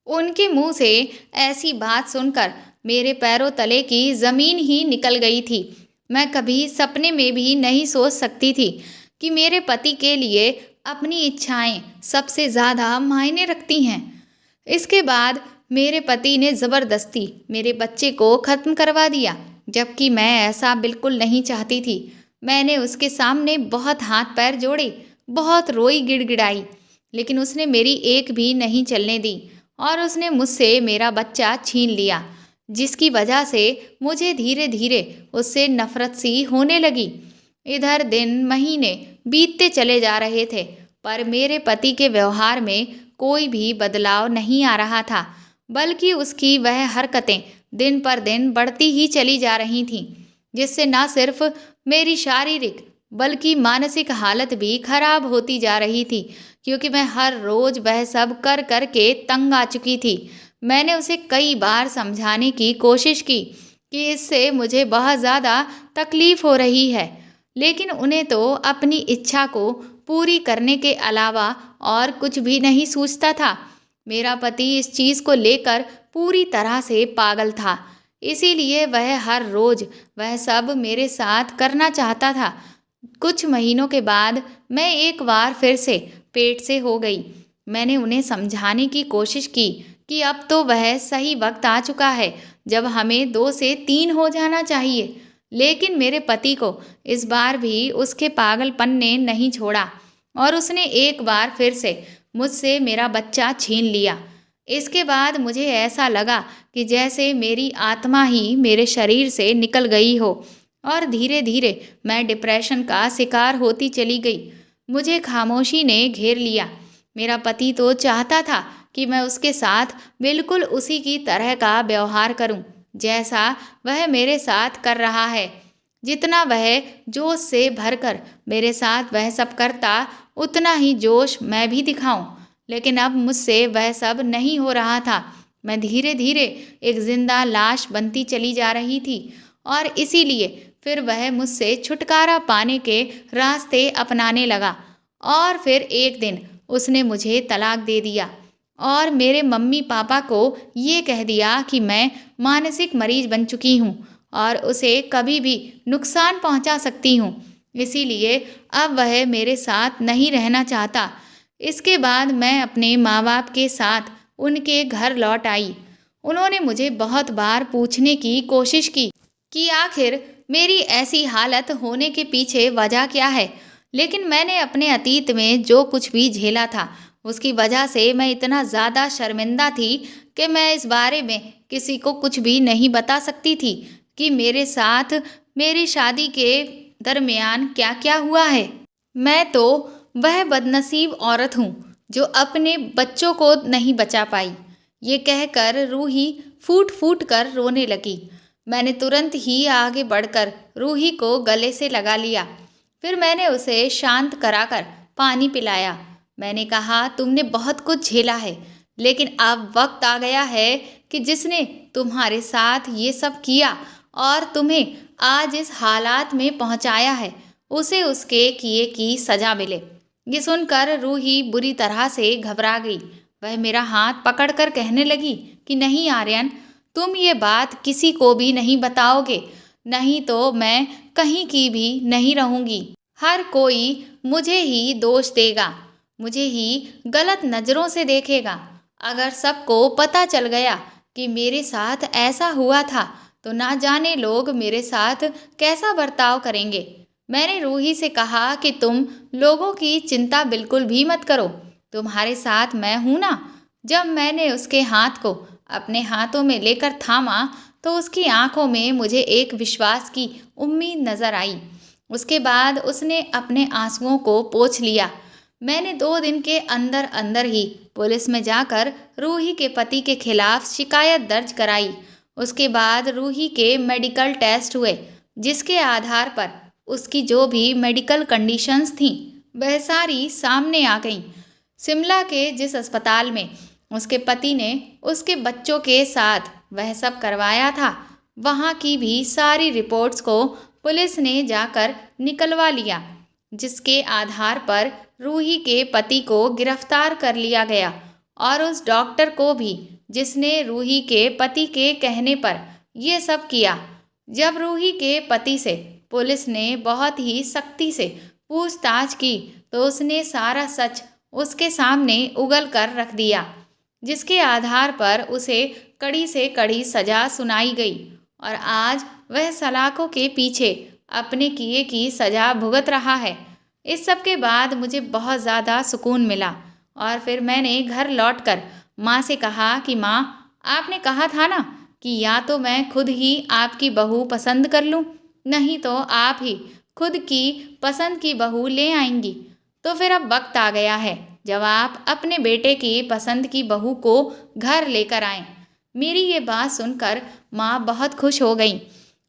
उनके मुंह से ऐसी बात सुनकर मेरे पैरों तले की ज़मीन ही निकल गई थी। मैं कभी सपने में भी नहीं सोच सकती थी कि मेरे पति के लिए अपनी इच्छाएं सबसे ज़्यादा मायने रखती हैं। इसके बाद मेरे पति ने ज़बरदस्ती मेरे बच्चे को ख़त्म करवा दिया, जबकि मैं ऐसा बिल्कुल नहीं चाहती थी। मैंने उसके सामने बहुत हाथ पैर जोड़े, बहुत रोई गिड़गिड़ाई, लेकिन उसने मेरी एक भी नहीं चलने दी और उसने मुझसे मेरा बच्चा छीन लिया, जिसकी वजह से मुझे धीरे धीरे उससे नफ़रत सी होने लगी। इधर दिन महीने बीतते चले जा रहे थे, पर मेरे पति के व्यवहार में कोई भी बदलाव नहीं आ रहा था, बल्कि उसकी वह हरकतें दिन पर दिन बढ़ती ही चली जा रही थीं, जिससे न सिर्फ मेरी शारीरिक बल्कि मानसिक हालत भी खराब होती जा रही थी, क्योंकि मैं हर रोज़ वह सब कर कर के तंग आ चुकी थी। मैंने उसे कई बार समझाने की कोशिश की कि इससे मुझे बहुत ज़्यादा तकलीफ़ हो रही है, लेकिन उन्हें तो अपनी इच्छा को पूरी करने के अलावा और कुछ भी नहीं सूझता था। मेरा पति इस चीज़ को लेकर पूरी तरह से पागल था, इसीलिए वह हर रोज़ वह सब मेरे साथ करना चाहता था। कुछ महीनों के बाद मैं एक बार फिर से पेट से हो गई। मैंने उन्हें समझाने की कोशिश की कि अब तो वह सही वक्त आ चुका है जब हमें 2 से 3 हो जाना चाहिए, लेकिन मेरे पति को इस बार भी उसके पागलपन ने नहीं छोड़ा और उसने एक बार फिर से मुझसे मेरा बच्चा छीन लिया। इसके बाद मुझे ऐसा लगा कि जैसे मेरी आत्मा ही मेरे शरीर से निकल गई हो और धीरे धीरे मैं डिप्रेशन का शिकार होती चली गई। मुझे खामोशी ने घेर लिया। मेरा पति तो चाहता था कि मैं उसके साथ बिल्कुल उसी की तरह का व्यवहार करूं, जैसा वह मेरे साथ कर रहा है। जितना वह जोश से भरकर मेरे साथ वह सब करता, उतना ही जोश मैं भी दिखाऊं, लेकिन अब मुझसे वह सब नहीं हो रहा था। मैं धीरे धीरे एक जिंदा लाश बनती चली जा रही थी और इसीलिए फिर वह मुझसे छुटकारा पाने के रास्ते अपनाने लगा। और फिर एक दिन उसने मुझे तलाक दे दिया और मेरे मम्मी पापा को ये कह दिया कि मैं मानसिक मरीज बन चुकी हूँ और उसे कभी भी नुकसान पहुँचा सकती हूँ। इसीलिए अब वह मेरे साथ नहीं रहना चाहता। इसके बाद मैं अपने माँ बाप के साथ उनके घर लौट आई। उन्होंने मुझे बहुत बार पूछने की कोशिश की कि आखिर मेरी ऐसी हालत होने के पीछे वजह क्या है, लेकिन मैंने अपने अतीत में जो कुछ भी झेला था उसकी वजह से मैं इतना ज़्यादा शर्मिंदा थी कि मैं इस बारे में किसी को कुछ भी नहीं बता सकती थी कि मेरे साथ मेरी शादी के दरमियान क्या क्या हुआ है। मैं तो वह बदनसीब औरत हूँ जो अपने बच्चों को नहीं बचा पाई। ये कहकर रूही फूट फूट कर रोने लगी। मैंने तुरंत ही आगे बढ़कर रूही को गले से लगा लिया। फिर मैंने उसे शांत कराकर पानी पिलाया। मैंने कहा, तुमने बहुत कुछ झेला है, लेकिन अब वक्त आ गया है कि जिसने तुम्हारे साथ ये सब किया और तुम्हें आज इस हालात में पहुंचाया है, उसे उसके किए की सजा मिले। ये सुनकर रूही बुरी तरह से घबरा गई। वह मेरा हाथ पकड़कर कहने लगी कि नहीं आर्यन, तुम ये बात किसी को भी नहीं बताओगे, नहीं तो मैं कहीं की भी नहीं रहूंगी। हर कोई मुझे ही दोष देगा, मुझे ही गलत नज़रों से देखेगा। अगर सबको पता चल गया कि मेरे साथ ऐसा हुआ था, तो ना जाने लोग मेरे साथ कैसा बर्ताव करेंगे। मैंने रूही से कहा कि तुम लोगों की चिंता बिल्कुल भी मत करो, तुम्हारे साथ मैं हूं ना। जब मैंने उसके हाथ को अपने हाथों में लेकर थामा, तो उसकी आंखों में मुझे एक विश्वास की उम्मीद नजर आई। उसके बाद उसने अपने आंसुओं को पोंछ लिया। मैंने 2 दिन के अंदर अंदर ही पुलिस में जाकर रूही के पति के खिलाफ शिकायत दर्ज कराई। उसके बाद रूही के मेडिकल टेस्ट हुए, जिसके आधार पर उसकी जो भी मेडिकल कंडीशंस थीं, वह सारी सामने आ गईं। शिमला के जिस अस्पताल में उसके पति ने उसके बच्चों के साथ वह सब करवाया था, वहाँ की भी सारी रिपोर्ट्स को पुलिस ने जाकर निकलवा लिया, जिसके आधार पर रूही के पति को गिरफ्तार कर लिया गया और उस डॉक्टर को भी, जिसने रूही के पति के कहने पर ये सब किया। जब रूही के पति से पुलिस ने बहुत ही सख्ती से पूछताछ की, तो उसने सारा सच उसके सामने उगल कर रख दिया, जिसके आधार पर उसे कड़ी से कड़ी सजा सुनाई गई और आज वह सलाखों के पीछे अपने किए की सजा भुगत रहा है। इस सब के बाद मुझे बहुत ज़्यादा सुकून मिला और फिर मैंने घर लौटकर माँ से कहा कि माँ, आपने कहा था ना कि या तो मैं खुद ही आपकी बहू पसंद कर लूँ, नहीं तो आप ही खुद की पसंद की बहू ले आएंगी। तो फिर अब वक्त आ गया है जब आप अपने बेटे की पसंद की बहू को घर लेकर आएं। मेरी ये बात सुनकर माँ बहुत खुश हो गई।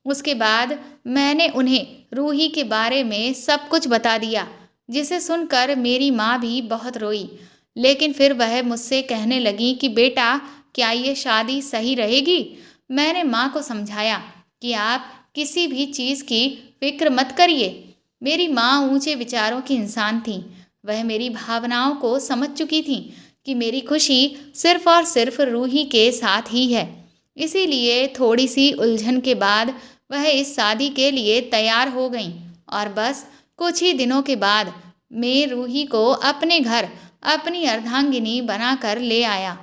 उसके बाद मैंने उन्हें रूही के बारे में सब कुछ बता दिया, जिसे सुनकर मेरी माँ भी बहुत रोई। लेकिन फिर वह मुझसे कहने लगी कि बेटा, क्या ये शादी सही रहेगी? मैंने माँ को समझाया कि आप किसी भी चीज़ की फिक्र मत करिए। मेरी माँ ऊंचे विचारों की इंसान थी। वह मेरी भावनाओं को समझ चुकी थी कि मेरी खुशी सिर्फ और सिर्फ रूही के साथ ही है। इसीलिए थोड़ी सी उलझन के बाद वह इस शादी के लिए तैयार हो गईं और बस कुछ ही दिनों के बाद मैं रूही को अपने घर अपनी अर्धांगिनी बनाकर ले आया।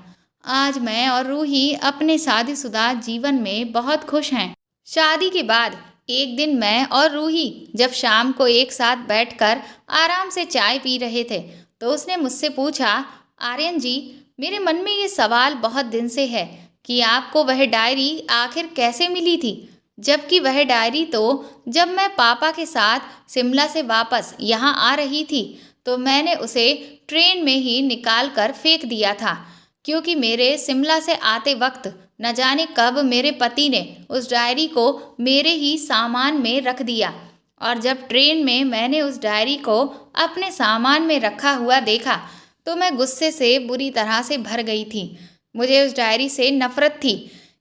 आज मैं और रूही अपने शादीशुदा जीवन में बहुत खुश हैं। शादी के बाद एक दिन मैं और रूही जब शाम को एक साथ बैठकर आराम से चाय पी रहे थे, तो उसने मुझसे पूछा, आर्यन जी, मेरे मन में ये सवाल बहुत दिन से है कि आपको वह डायरी आखिर कैसे मिली थी, जबकि वह डायरी तो जब मैं पापा के साथ शिमला से वापस यहाँ आ रही थी, तो मैंने उसे ट्रेन में ही निकाल कर फेंक दिया था, क्योंकि मेरे शिमला से आते वक्त न जाने कब मेरे पति ने उस डायरी को मेरे ही सामान में रख दिया। और जब ट्रेन में मैंने उस डायरी को अपने सामान में रखा हुआ देखा, तो मैं गुस्से से बुरी तरह से भर गई थी। मुझे उस डायरी से नफरत थी,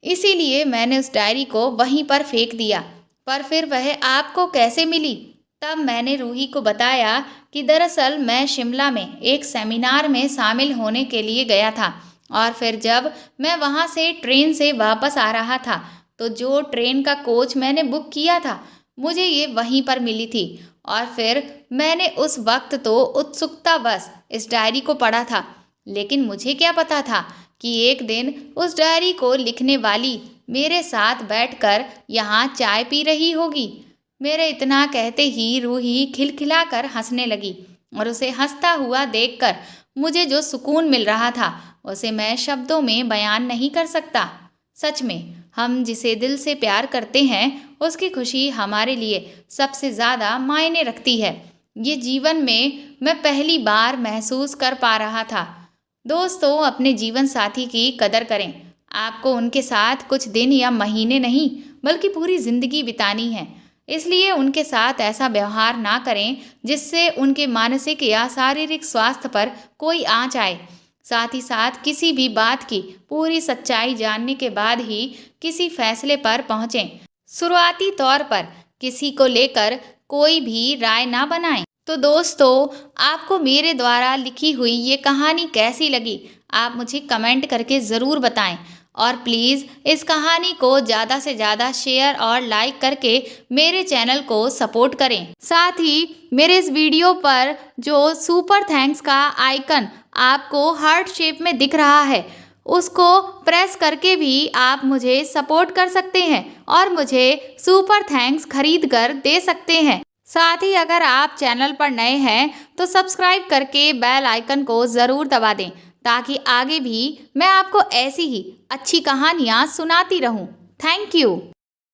इसीलिए मैंने उस डायरी को वहीं पर फेंक दिया। पर फिर वह आपको कैसे मिली? तब मैंने रूही को बताया कि दरअसल मैं शिमला में एक सेमिनार में शामिल होने के लिए गया था और फिर जब मैं वहाँ से ट्रेन से वापस आ रहा था, तो जो ट्रेन का कोच मैंने बुक किया था, मुझे ये वहीं पर मिली थी। और फिर मैंने उस वक्त तो उत्सुकतावश इस डायरी को पढ़ा था, लेकिन मुझे क्या पता था कि एक दिन उस डायरी को लिखने वाली मेरे साथ बैठकर यहाँ चाय पी रही होगी। मेरे इतना कहते ही रूही खिलखिलाकर हंसने लगी और उसे हंसता हुआ देखकर मुझे जो सुकून मिल रहा था, उसे मैं शब्दों में बयान नहीं कर सकता। सच में, हम जिसे दिल से प्यार करते हैं, उसकी खुशी हमारे लिए सबसे ज़्यादा मायने रखती है। ये जीवन में मैं पहली बार महसूस कर पा रहा था। दोस्तों, अपने जीवन साथी की कदर करें। आपको उनके साथ कुछ दिन या महीने नहीं, बल्कि पूरी ज़िंदगी बितानी है। इसलिए उनके साथ ऐसा व्यवहार ना करें जिससे उनके मानसिक या शारीरिक स्वास्थ्य पर कोई आंच आए। साथ ही साथ किसी भी बात की पूरी सच्चाई जानने के बाद ही किसी फैसले पर पहुंचें। शुरुआती तौर पर किसी को लेकर कोई भी राय ना बनाएं। तो दोस्तों, आपको मेरे द्वारा लिखी हुई ये कहानी कैसी लगी, आप मुझे कमेंट करके ज़रूर बताएं। और प्लीज़ इस कहानी को ज़्यादा से ज़्यादा शेयर और लाइक करके मेरे चैनल को सपोर्ट करें। साथ ही मेरे इस वीडियो पर जो सुपर थैंक्स का आइकन आपको हार्ट शेप में दिख रहा है, उसको प्रेस करके भी आप मुझे सपोर्ट कर सकते हैं और मुझे सुपर थैंक्स खरीद कर दे सकते हैं। साथ ही अगर आप चैनल पर नए हैं तो सब्सक्राइब करके बेल आइकन को ज़रूर दबा दें, ताकि आगे भी मैं आपको ऐसी ही अच्छी कहानियाँ सुनाती रहूँ। Thank you.